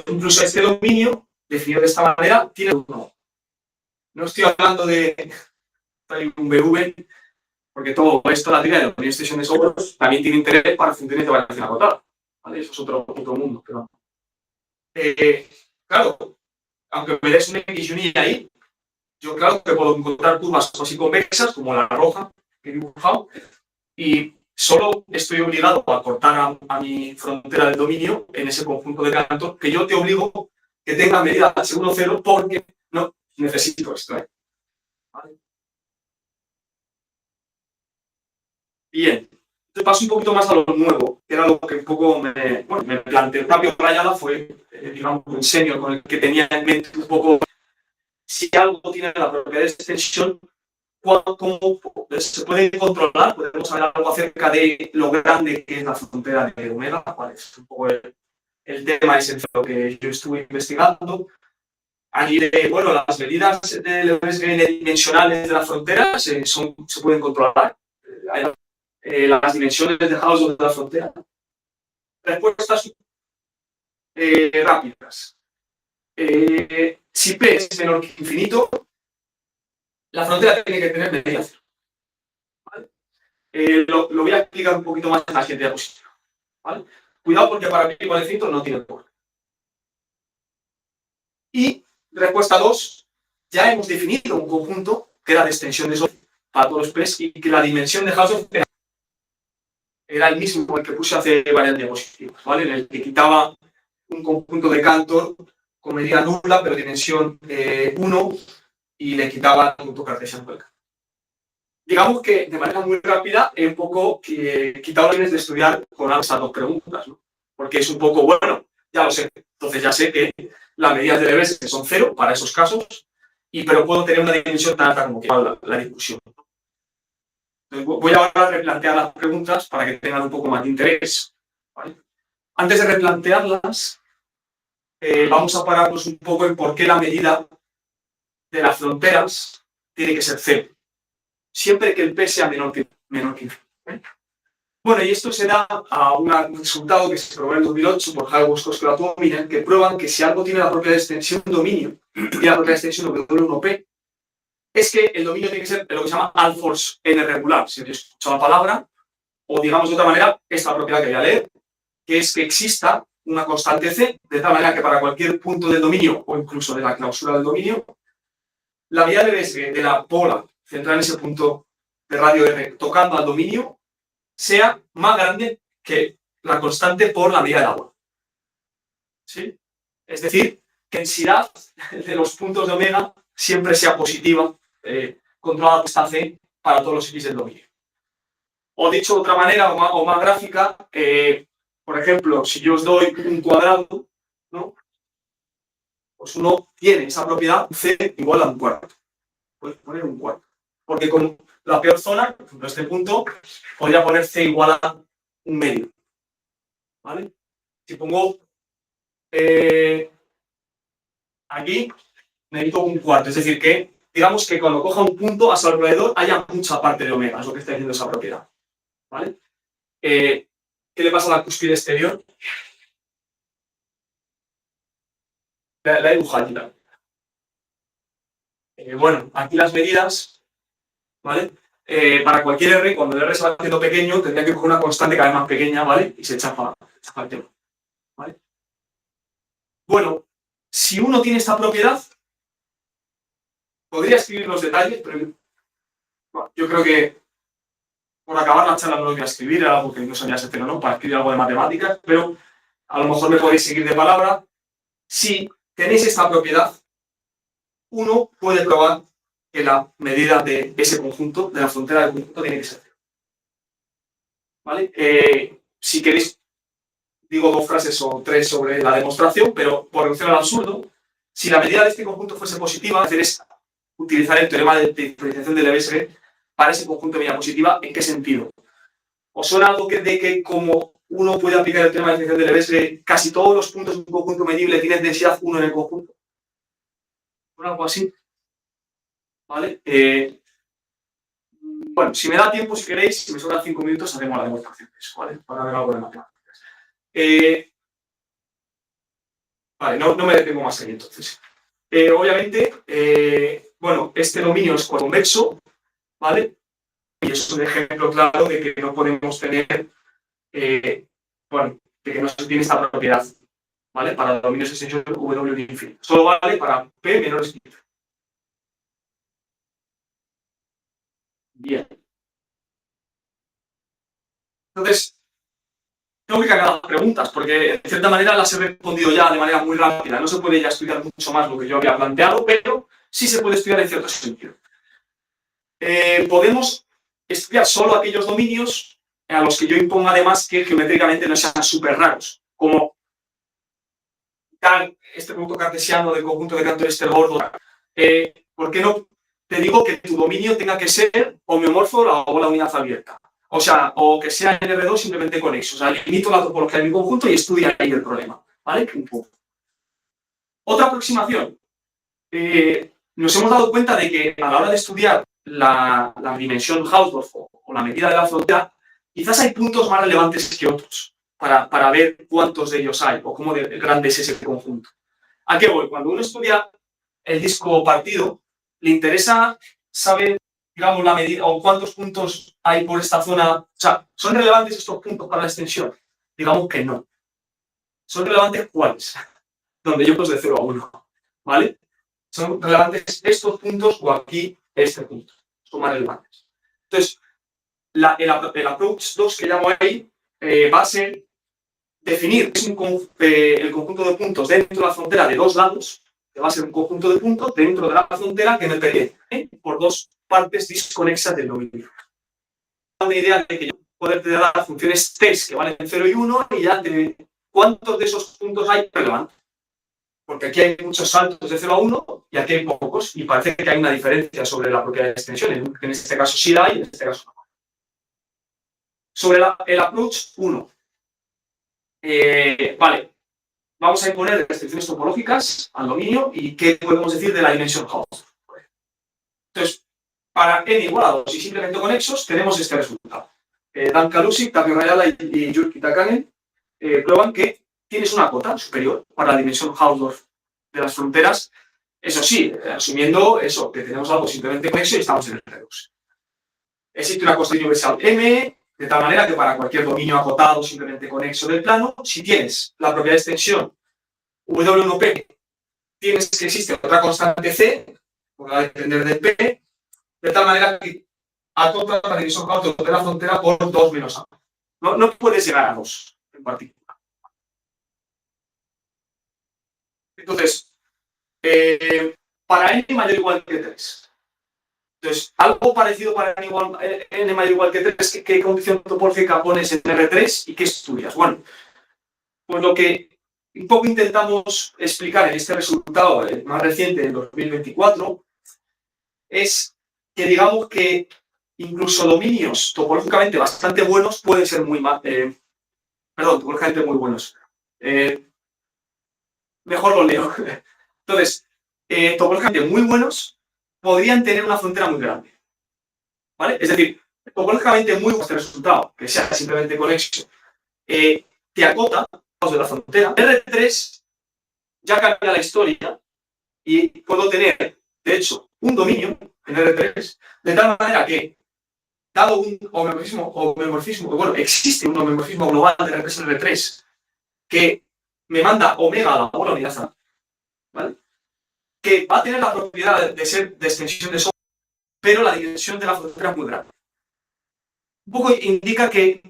incluso este dominio, definido de esta manera, tiene 1. No estoy hablando de un BV, porque todo esto, la teoría de la dominio extensión de Sobolev, también tiene interés para funciones de variación acotada. ¿Vale? Eso es otro mundo. Pero, claro, aunque me des un X y un Y ahí, yo claro que puedo encontrar curvas así convexas, como la roja que he dibujado, y solo estoy obligado a cortar a mi frontera del dominio en ese conjunto de Cantor, que yo te obligo que tenga medida H10 porque no necesito esto. ¿Vale? Bien. Paso un poquito más a lo nuevo, que era lo que un poco me planteó el propio Rayala, fue, digamos, un senior con el que tenía en mente un poco si algo tiene la propiedad de extensión, cómo se puede controlar, podemos saber algo acerca de lo grande que es la frontera de omega, cuál es un poco el tema esencial que yo estuve investigando. Allí, bueno, las medidas dimensionales de las fronteras se pueden controlar. Las dimensiones de Hausdorff de la frontera. Respuestas rápidas. Si P es menor que infinito, la frontera tiene que tener medida cero. ¿Vale? Lo voy a explicar un poquito más en la siguiente diapositiva. ¿Vale? Cuidado porque para P igual a infinito no tiene por. Y respuesta 2, ya hemos definido un conjunto que era de extensión de Sobolev para todos los P's y que la dimensión de Hausdorff era el mismo el que puse hace varias diapositivas, ¿vale? En el que quitaba un conjunto de Cantor con medida nula, pero dimensión 1, y le quitaba el conjunto cartesiano del Cantor. Digamos que de manera muy rápida he un poco quitado las de estudiar con estas dos preguntas, ¿no? Porque es un poco, bueno, ya lo sé, entonces ya sé que las medidas de Lebesgue son 0 para esos casos, pero puedo tener una dimensión tan alta como que la discusión. Entonces voy ahora a replantear las preguntas para que tengan un poco más de interés, ¿vale? Antes de replantearlas, vamos a pararnos un poco en por qué la medida de las fronteras tiene que ser 0. Siempre que el P sea menor que 1. Bueno, y esto se da a un resultado que se probó en el 2008 por Hall, Boscos, Minen, que prueban que si algo tiene la propiedad de extensión dominio y la propiedad de extensión W1P, es que el dominio tiene que ser lo que se llama Alfors n regular. Si habéis escuchado la palabra, o digamos de otra manera, esta propiedad que voy a leer, que es que exista una constante C, de tal manera que para cualquier punto del dominio, o incluso de la clausura del dominio, la medida de Lebesgue de la bola centrada en ese punto de radio R tocando al dominio sea más grande que la constante por la medida del agua. ¿Sí? Es decir, que densidad de los puntos de omega siempre sea positiva, controlada por esta C para todos los X del dominio. O dicho de otra manera, o más gráfica, por ejemplo, si yo os doy un cuadrado, ¿no? Pues uno tiene esa propiedad C igual a un cuarto. Puedes poner un cuarto. Porque con la peor zona, por ejemplo, este punto, podría poner C igual a un medio. ¿Vale? Si pongo aquí, necesito un cuarto. Es decir, que digamos que cuando coja un punto a su alrededor haya mucha parte de omega, es lo que está diciendo esa propiedad. ¿Vale? ¿Qué le pasa a la cúspide exterior? La he dibujado aquí. Bueno, aquí las medidas, ¿vale? Para cualquier R, cuando el R se va haciendo pequeño, tendría que coger una constante cada vez más pequeña, ¿vale? Y se chapa el tema, ¿vale? Bueno, si uno tiene esta propiedad, podría escribir los detalles, pero bueno, yo creo que por acabar la charla no lo voy a escribir, era algo que no sabía hacer, ¿no? Para escribir algo de matemáticas, pero a lo mejor me podéis seguir de palabra. Si tenéis esta propiedad, uno puede probar que la medida de ese conjunto, de la frontera del conjunto, tiene que ser 0. ¿Vale? Si queréis, digo 2 frases o 3 sobre la demostración, pero por reducción al absurdo, si la medida de este conjunto fuese positiva, hacer es utilizar el teorema de diferenciación de Lebesgue para ese conjunto de medida positiva. ¿En qué sentido? ¿Os suena algo de que como uno puede aplicar el teorema de diferenciación de Lebesgue, casi todos los puntos de un conjunto medible tienen densidad 1 en el conjunto? ¿Suena algo así? ¿Vale? Bueno, si me da tiempo, si queréis, si me sobran 5 minutos, hacemos la demostración de eso, ¿vale? Para ver algo de matemáticas. Vale, no me detengo más ahí entonces. Obviamente, bueno, este dominio es convexo, ¿vale? Y es un ejemplo claro de que no podemos tener, bueno, de que no se tiene esta propiedad, ¿vale? Para dominios de extensión W de infinito. Solo vale para P menores que infinito. Bien. Entonces, tengo que cargar las preguntas, porque de cierta manera las he respondido ya de manera muy rápida. No se puede ya estudiar mucho más lo que yo había planteado, pero sí se puede estudiar en cierto sentido. Podemos estudiar solo aquellos dominios a los que yo imponga además que geométricamente no sean súper raros, como este producto cartesiano del conjunto de Cantor Gordo. ¿Por qué no te digo que tu dominio tenga que ser homeomorfo o la unidad abierta? O sea, o que sea en R2 simplemente conexo. O sea, limito la topología de mi conjunto y estudia ahí el problema. ¿Vale? Otra aproximación. Nos hemos dado cuenta de que a la hora de estudiar la dimensión Hausdorff o la medida de la frontera, quizás hay puntos más relevantes que otros para ver cuántos de ellos hay o cómo de grande es ese conjunto. ¿A qué voy? Cuando uno estudia el disco partido, le interesa saber, digamos, la medida o cuántos puntos hay por esta zona. O sea, ¿son relevantes estos puntos para la extensión? Digamos que no. ¿Son relevantes cuáles? Donde yo pues de 0 a 1. ¿Vale? ¿Son relevantes estos puntos o aquí este punto. Son más relevantes. Entonces, el approach 2 que llamo ahí va a ser definir el conjunto de puntos dentro de la frontera de dos lados, que va a ser un conjunto de puntos dentro de la frontera que me pertenece por dos partes desconexas del dominio. Una idea de que yo puedo dar funciones test que valen 0 y 1 y ya de cuántos de esos puntos hay relevantes. Porque aquí hay muchos saltos de 0 a 1 y aquí hay pocos, y parece que hay una diferencia sobre la propiedad de extensión. En este caso sí la hay, en este caso no. Sobre el approach 1. Vale, vamos a imponer restricciones topológicas al dominio y qué podemos decir de la dimensión Hausdorff. Entonces, para n igual a 2 y simplemente conexos, tenemos este resultado. Dan Kalusic, Tapio Rayala y Jyrki Takanen prueban que tienes una cota superior para la dimensión Hausdorff de las fronteras. Eso sí, asumiendo eso, que tenemos algo simplemente conexo y estamos en el R2. Existe una constante universal M, de tal manera que para cualquier dominio acotado simplemente conexo del plano, si tienes la propiedad de extensión W1P, tienes que existe otra constante C, que va a depender del P, de tal manera que acota la dimensión Hausdorff de la frontera por 2 menos A. No puedes llegar a 2 en particular. Entonces, para n mayor o igual que 3. Entonces, algo parecido para n mayor o igual que 3, ¿qué condición topológica pones en R3 y qué estudias? Bueno, pues lo que un poco intentamos explicar en este resultado más reciente, en 2024, es que digamos que incluso dominios topológicamente bastante buenos pueden ser muy topológicamente muy buenos. Mejor lo leo. Entonces, topológicamente muy buenos podrían tener una frontera muy grande. ¿Vale? Es decir, topológicamente muy bueno este resultado, que sea simplemente conexo, te acota de la frontera. R3 ya cambia la historia y puedo tener, de hecho, un dominio en R3 de tal manera que, dado un homomorfismo, bueno, existe un homomorfismo global de R3 en R3 que me manda omega a la bola unidad A, ¿vale? Que va a tener la propiedad de ser de extensión de sombra, pero la dimensión de la frontera es muy grande. Un poco indica que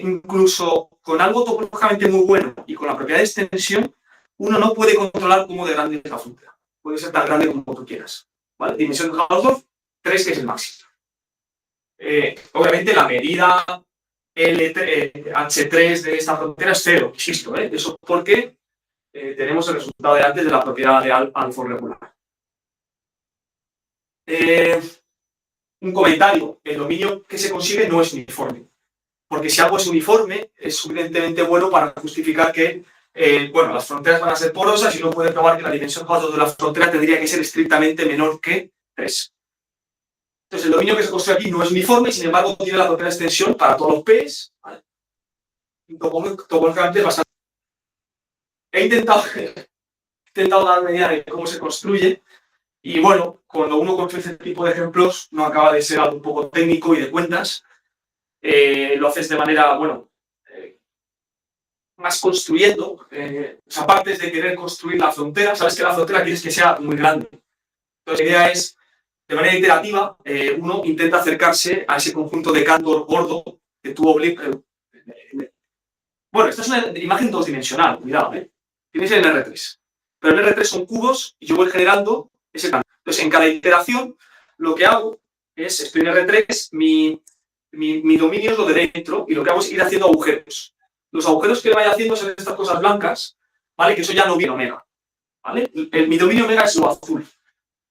incluso con algo topológicamente muy bueno y con la propiedad de extensión, uno no puede controlar cómo de grande es la frontera. Puede ser tan grande como tú quieras. ¿Vale? Dimensión de Hausdorff, 3, que es el máximo. Obviamente la medida H3 de esta frontera es 0, insisto. Eso porque tenemos el resultado de antes de la propiedad de alfa regular. Un comentario: el dominio que se consigue no es uniforme, porque si algo es uniforme es suficientemente bueno para justificar que las fronteras van a ser porosas y uno puede probar que la dimensión Hausdorff de la frontera tendría que ser estrictamente menor que 3. Entonces el dominio que se construye aquí no es uniforme y sin embargo tiene la propiedad de extensión para todos los P's, ¿vale? Topológicamente es bastante. He intentado dar una idea de cómo se construye. Y bueno, cuando uno construye este tipo de ejemplos, no acaba de ser algo un poco técnico y de cuentas. Lo haces de manera, más construyendo. Aparte de querer construir la frontera, sabes que la frontera quieres que sea muy grande. Entonces la idea es, de manera iterativa, uno intenta acercarse a ese conjunto de Cantor gordo que tú obligas. Bueno, esta es una imagen dos-dimensional, cuidado, Tienes el R3. Pero el R3 son cubos y yo voy generando ese canto. Entonces, en cada iteración, lo que hago es, estoy en R3, mi dominio es lo de dentro, y lo que hago es ir haciendo agujeros. Los agujeros que vaya haciendo son estas cosas blancas, ¿vale? Que eso ya no viene omega, ¿vale? Mi dominio omega es lo azul.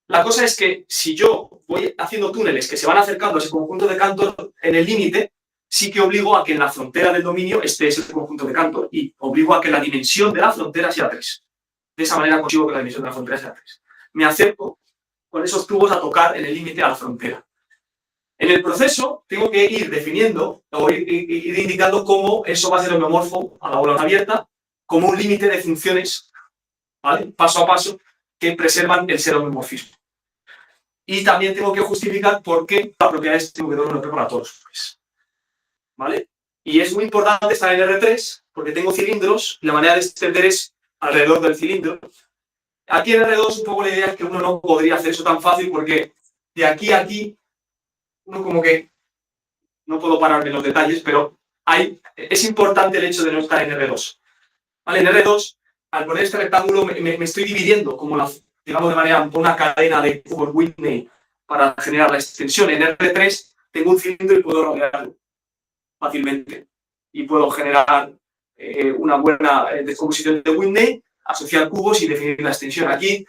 La cosa es que si yo voy haciendo túneles que se van acercando a ese conjunto de Cantor en el límite, sí que obligo a que en la frontera del dominio esté ese conjunto de Cantor y obligo a que la dimensión de la frontera sea 3. De esa manera consigo que la dimensión de la frontera sea 3. Me acerco con esos tubos a tocar en el límite a la frontera. En el proceso tengo que ir definiendo o ir indicando cómo eso va a ser homeomorfo a la bola abierta como un límite de funciones, ¿vale? Paso a paso, que preservan el ser homeomorfismo. Y también tengo que justificar por qué la propiedad es W1P para todos. ¿Vale? Y es muy importante estar en R3 porque tengo cilindros y la manera de extender es alrededor del cilindro. Aquí en R2 un poco la idea es que uno no podría hacer eso tan fácil porque de aquí a aquí, uno como que no puedo pararme en los detalles, pero es importante el hecho de no estar en R2. ¿Vale? En R2, al poner este rectángulo, me estoy dividiendo como digamos de manera una cadena de cubos Whitney para generar la extensión. En R3 tengo un cilindro y puedo rodearlo fácilmente. Y puedo generar una buena descomposición de Whitney, asociar cubos y definir la extensión. Aquí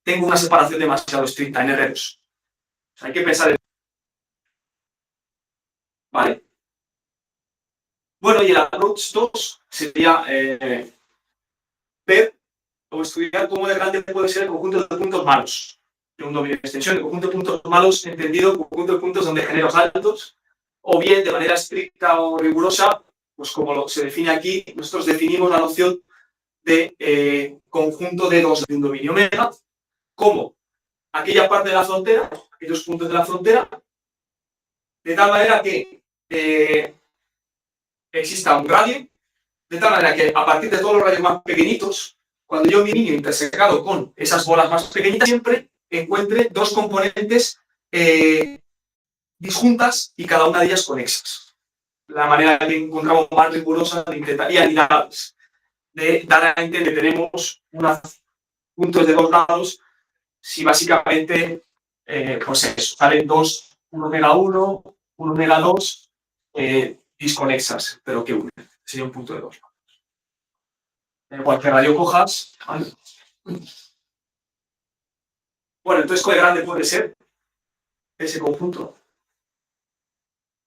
tengo una separación demasiado estricta en R2. O sea, hay que pensar en... ¿Vale? Bueno, y el approach 2 sería ver o estudiar cómo de grande puede ser el conjunto de puntos malos de un dominio de extensión. El conjunto de puntos malos, entendido como conjunto de puntos donde genero saltos, o bien de manera estricta o rigurosa, pues como se define aquí, nosotros definimos la noción de conjunto de dos de un dominio omega, como aquella parte de la frontera, aquellos puntos de la frontera, de tal manera que exista un radio, de tal manera que a partir de todos los radios más pequeñitos, cuando yo mi niño intersecado con esas bolas más pequeñitas, siempre encuentre dos componentes disjuntas y cada una de ellas conexas. La manera que encontramos más rigurosa de intentar, y anidables, de dar a entender que tenemos unos puntos de dos lados, si básicamente, pues eso, salen dos, un omega 1, un omega 2, disconexas, pero que unen. Sería un punto de dos lados. Cualquier radio cojas, ¿vale? Bueno, entonces, ¿cuál grande puede ser ese conjunto?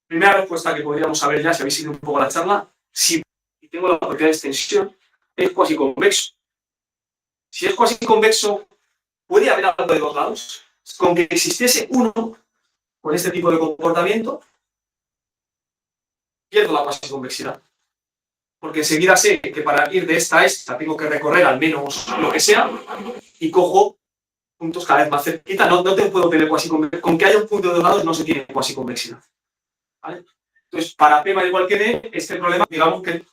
Primera respuesta que podríamos saber ya, si habéis seguido un poco la charla, si tengo la propiedad de extensión, es cuasi convexo. Si es cuasi convexo, ¿puede haber algo de dos lados? Con que existiese uno con este tipo de comportamiento, pierdo la cuasi convexidad. Porque enseguida sé que para ir de esta a esta tengo que recorrer al menos lo que sea y cojo puntos cada vez más cerquita. No te puedo tener cuasi convexidad. Con que haya un punto de dos lados no se tiene cuasi convexidad. ¿Vale? Entonces, para P mayor igual que D, este problema, digamos que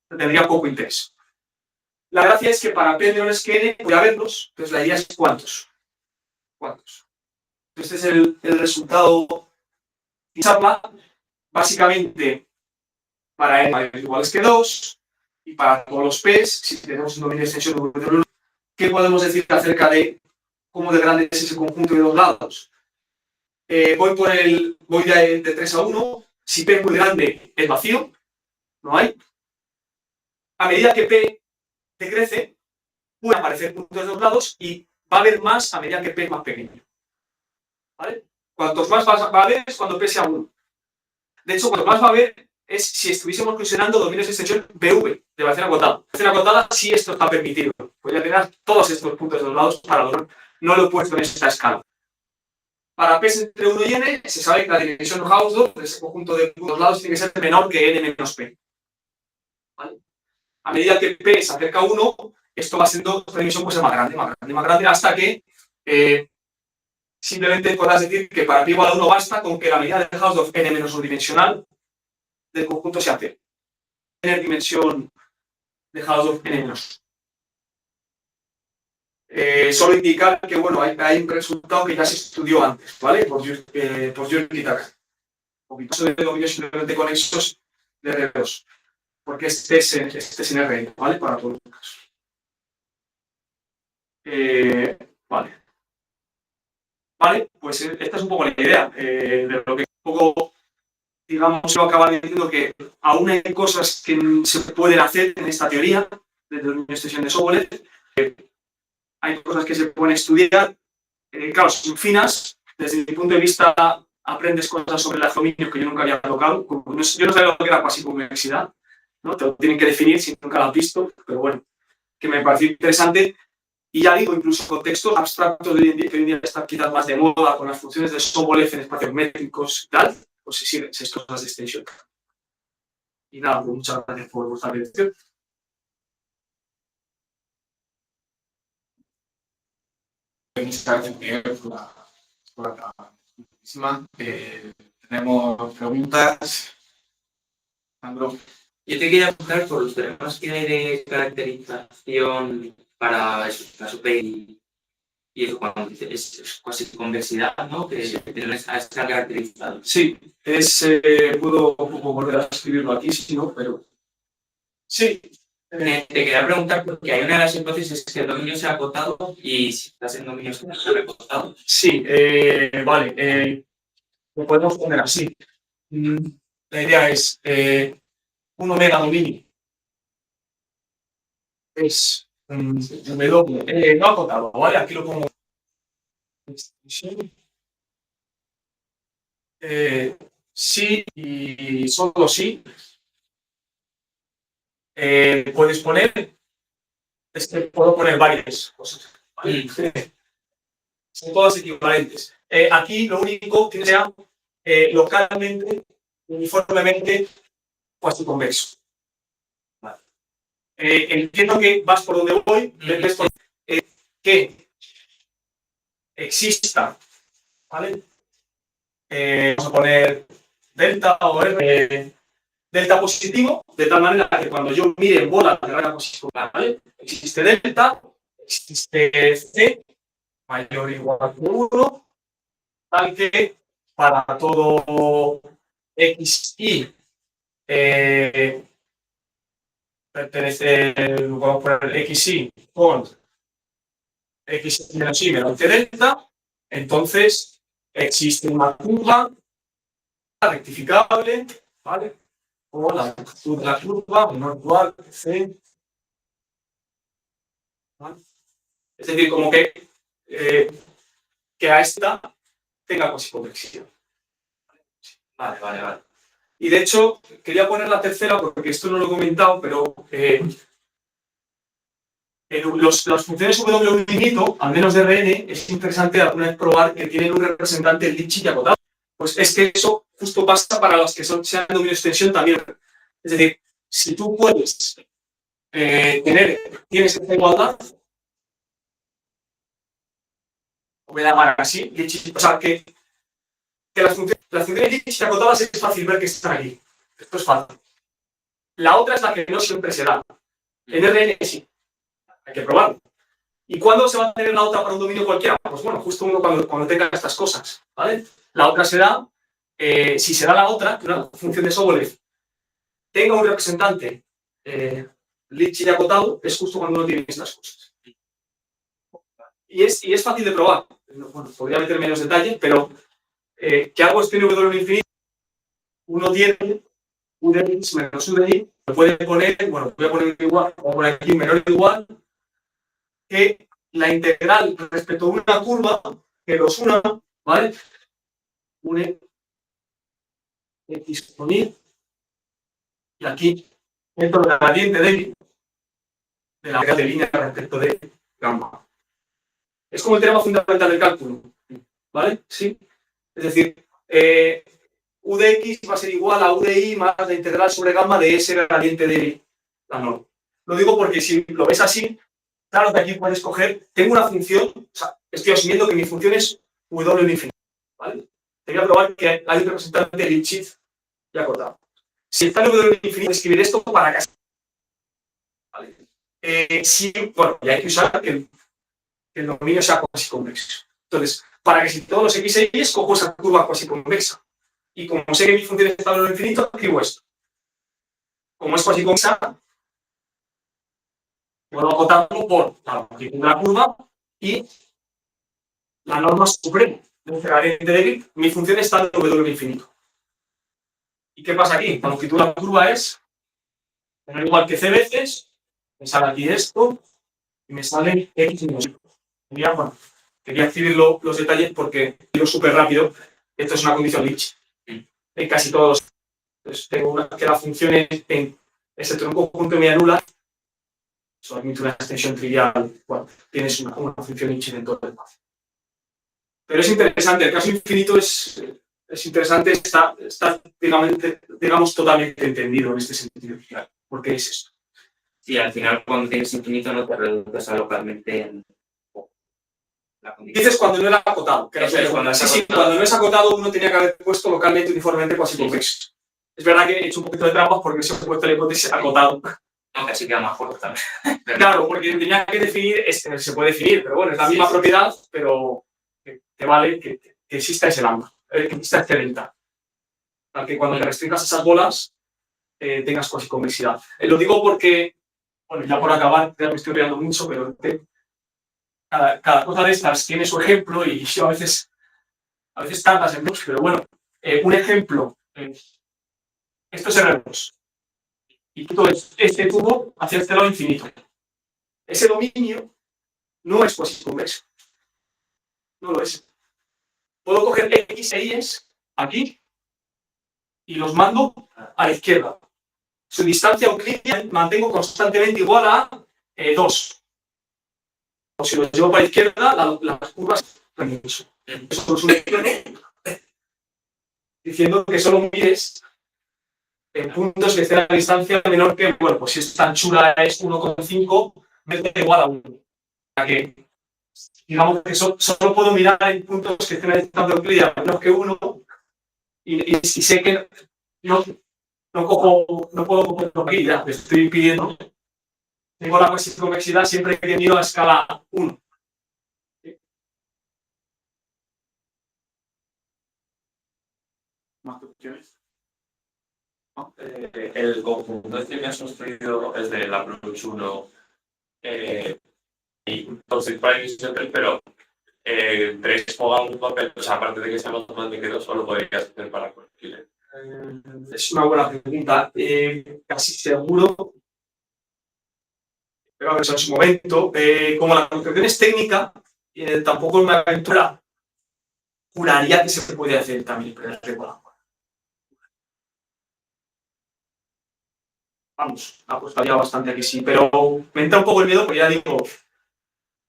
tendría poco interés. La gracia es que para P menores que N voy a verlos, entonces la idea es cuántos. ¿Cuántos? Este es el resultado de charla, básicamente para N mayores iguales que 2 y para todos los P's, si tenemos un dominio de extensión, ¿qué podemos decir acerca de cómo de grande es ese conjunto de dos lados? Voy de 3 a 1. Si P es muy grande, es vacío, no hay. A medida que P decrece, pueden aparecer puntos de dos lados y va a haber más a medida que P es más pequeño. ¿Vale? Cuantos más va a haber es cuando P sea 1. De hecho, cuanto más va a haber es si estuviésemos fusionando dominios de extensión BV de variación acotada. Variación acotada sí esto está permitido. Podría tener todos estos puntos de dos lados para lograr. No lo he puesto en esta escala. Para P entre 1 y N, se sabe que la dimensión Hausdorff de ese conjunto de puntos lados tiene que ser menor que N menos P. ¿Vale? A medida que P se acerca a 1, esto va siendo, esta dimensión puede ser más grande, hasta que simplemente podrás decir que para P igual a 1 basta con que la medida de Hausdorff N menos 1 dimensional del conjunto sea P. Tener dimensión de Hausdorff N menos. Solo indicar que bueno, hay un resultado que ya se estudió antes, ¿vale? Por Jürgen Kitaka. O caso de dominios simplemente conexos de R2. Porque este es en R1, ¿vale? Para todos los casos. Vale. Vale, pues esta es un poco la idea de lo que un poco, digamos, yo acabo diciendo que aún hay cosas que se pueden hacer en esta teoría de la extensión de Sobolev. Hay cosas que se pueden estudiar, claro, son finas. Desde mi punto de vista, aprendes cosas sobre las dominios que yo nunca había tocado. Yo no sabía lo que era cuasi convexidad, ¿no? Te lo tienen que definir si nunca lo has visto, pero bueno, que me pareció interesante. Y ya digo, incluso contextos abstractos de hoy en día, que hoy en día están quizás más de moda con las funciones de Sobolev en espacios métricos y tal, pues se siguen esas cosas de extensión. Y nada, pues muchas gracias por vuestra atención. Buenas tardes, Miguel, por la última. Tenemos preguntas. Sandro. Yo te quería preguntar por los temas que hay de caracterización para la SUP y Y eso cuando dice es cuasi convexidad, ¿no? Que tiene esa característica. Sí, puedo volver a escribirlo aquí, si no, pero... Sí. Te quería preguntar, porque hay una de las hipótesis que el dominio sea acotado y si estás en dominio sea recortado. Sí, vale. Lo podemos poner así. La idea es un omega dominio. Es W, no acotado, ¿vale? Aquí lo pongo. Sí y solo sí. Puedes poner, puedo poner varias cosas, ¿vale? Son todas equivalentes. Aquí lo único que sea localmente, uniformemente, cuasi convexo. Vale. Entiendo que vas por donde voy, ves por que exista, ¿vale? Vamos a poner delta o R, delta positivo, de tal manera que cuando yo mire en bola de rango positivo, ¿vale? Existe delta, existe C mayor o igual que 1, tal que para todo XI pertenece, vamos a poner XI con X menos Y menor que delta, entonces existe una curva rectificable, ¿vale? O la longitud de la curva menor o igual que C. ¿Vale? Es decir, como que a esta tenga convección. Vale. Y de hecho, quería poner la tercera porque esto no lo he comentado, pero las funciones W infinito, al menos de Rn, es interesante alguna vez probar que tienen un representante Lipschitz y acotado. Pues es que eso justo pasa para los que sean dominio extensión también. Es decir, si tú puedes tienes esta igualdad, voy a llamar así, o sea, que las funciones Lipschitz y acotadas es fácil ver que están aquí. Esto es fácil. La otra es la que no siempre se da. En Rn sí. Hay que probarlo. ¿Y cuándo se va a tener la otra para un dominio cualquiera? Pues bueno, justo uno cuando tenga estas cosas, ¿vale? La otra será, si será la otra, que una función de Sobolev tenga un representante Lipschitz y acotado, es justo cuando uno tiene estas cosas. Y es fácil de probar. Bueno, podría meter menos detalles, pero ¿qué hago este W infinito? Uno tiene U de X menos U de Y, me puede poner, bueno, voy a poner igual, voy a poner aquí menor o igual, que la integral respecto a una curva que los una, ¿vale? Une X con Y, y aquí entro la gradiente de Y, de la de línea respecto de gamma. Es como el teorema fundamental del cálculo, ¿vale? Sí. Es decir, U de X va a ser igual a U de Y más la integral sobre gamma de ese gradiente de la norma. Lo digo porque si lo ves así, claro que aquí puedes coger, tengo una función, o sea, estoy asumiendo que mi función es W infinito, ¿vale? Te voy a probar que hay un representante de Lipschitz y acotado. Si está en W infinito, escribir esto para casa. ¿Vale? Bueno, y hay que usar que el dominio sea cuasi convexo. Entonces, para que si todos los X e Y cojo esa curva cuasi convexa. Y como sé que mi función está en W infinito, escribo esto. Como es cuasi convexa, puedo acotarlo por la longitud de la curva y la norma suprema de un gradiente de Y. Mi función está en W infinito. ¿Y qué pasa aquí? La longitud de la curva es menor o igual que C veces, me sale aquí esto, y me sale X menos Y. Quería escribir los detalles porque digo súper rápido. Esto es una condición Lipschitz. En casi todos los. Entonces, tengo que la función excepto en un conjunto media nula, solamente una extensión trivial, bueno, tienes una función Lipschitz en todo el espacio. Pero es interesante, el caso infinito es interesante, está digamos, totalmente entendido en este sentido. ¿Por qué es esto? Sí, al final cuando tienes infinito no te reduces a localmente en la condición. Dices cuando no era acotado. Que cuando no es acotado uno tenía que haber puesto localmente uniformemente cuasi convexo. Es verdad que he hecho un poquito de trampas porque se ha puesto la hipótesis acotado. Aunque así queda más fuerte también. Claro, porque tenía que definir, se puede definir, pero bueno, es la misma propiedad, pero que te vale que exista ese lambda, que exista este delta. Para que cuando te restringas esas bolas, tengas cuasiconvexidad. Lo digo porque, bueno, ya por acabar, ya me estoy riendo mucho, pero cada cosa de estas tiene su ejemplo y yo a veces tardas en mucho, pero bueno, un ejemplo, esto es R2 y quito este tubo hacia este lado infinito. Ese dominio no es cuasiconvexo, no lo es. Puedo coger X e Y aquí y los mando a la izquierda. Su distancia euclidia mantengo constantemente igual a 2. O si los llevo para la izquierda, las curvas cambian mucho. Eso es un ejemplo diciendo que solo mides en puntos que estén a distancia menor que, bueno, pues si esta anchura es 1,5, me da igual a 1. O sea que, digamos que solo puedo mirar en puntos que estén a distancia euclidia menor que 1 y sé que no puedo coger aquí, ya, le estoy pidiendo. Tengo la cuasiconvexidad siempre que mido a escala 1. ¿Más cuestiones? El conjunto este que has construido es de la Plus 1 y Concept Prime siempre, pero 3 juega un papel, o sea, aparte de que sea más grande que 2, solo podrías hacer para cualquier. Es una buena pregunta. Casi seguro, pero a ver, en su momento, como la construcción es técnica, tampoco me aventura, juraría que se puede hacer también, pero vamos, apostaría bastante a que sí, pero me entra un poco el miedo porque ya digo, es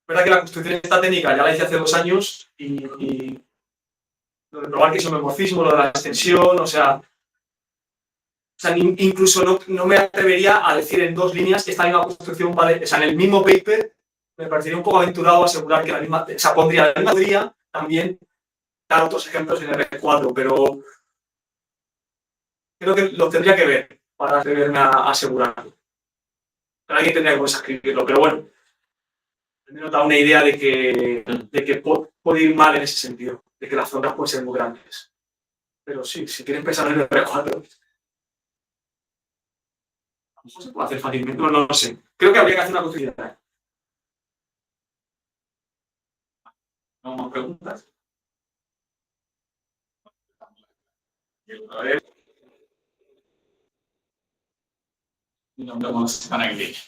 verdad que la construcción esta técnica ya la hice hace 2 años y lo de probar que es homomorfismo, lo de la extensión, o sea, incluso no me atrevería a decir en 2 líneas que esta misma construcción vale, o sea, en el mismo paper me parecería un poco aventurado asegurar que la misma, o sea, podría también dar otros ejemplos en R4, pero creo que lo tendría que ver para atreverme a asegurarlo. Pero alguien tendría que escribirlo, pero bueno, me da una idea de que puede ir mal en ese sentido, de que las zonas pueden ser muy grandes. Pero sí, si quieren pensar en R4, a lo mejor se puede hacer fácilmente, no lo sé. Creo que habría que hacer una continuidad. ¿No más preguntas? A ver. Y nos vemos la semana que viene.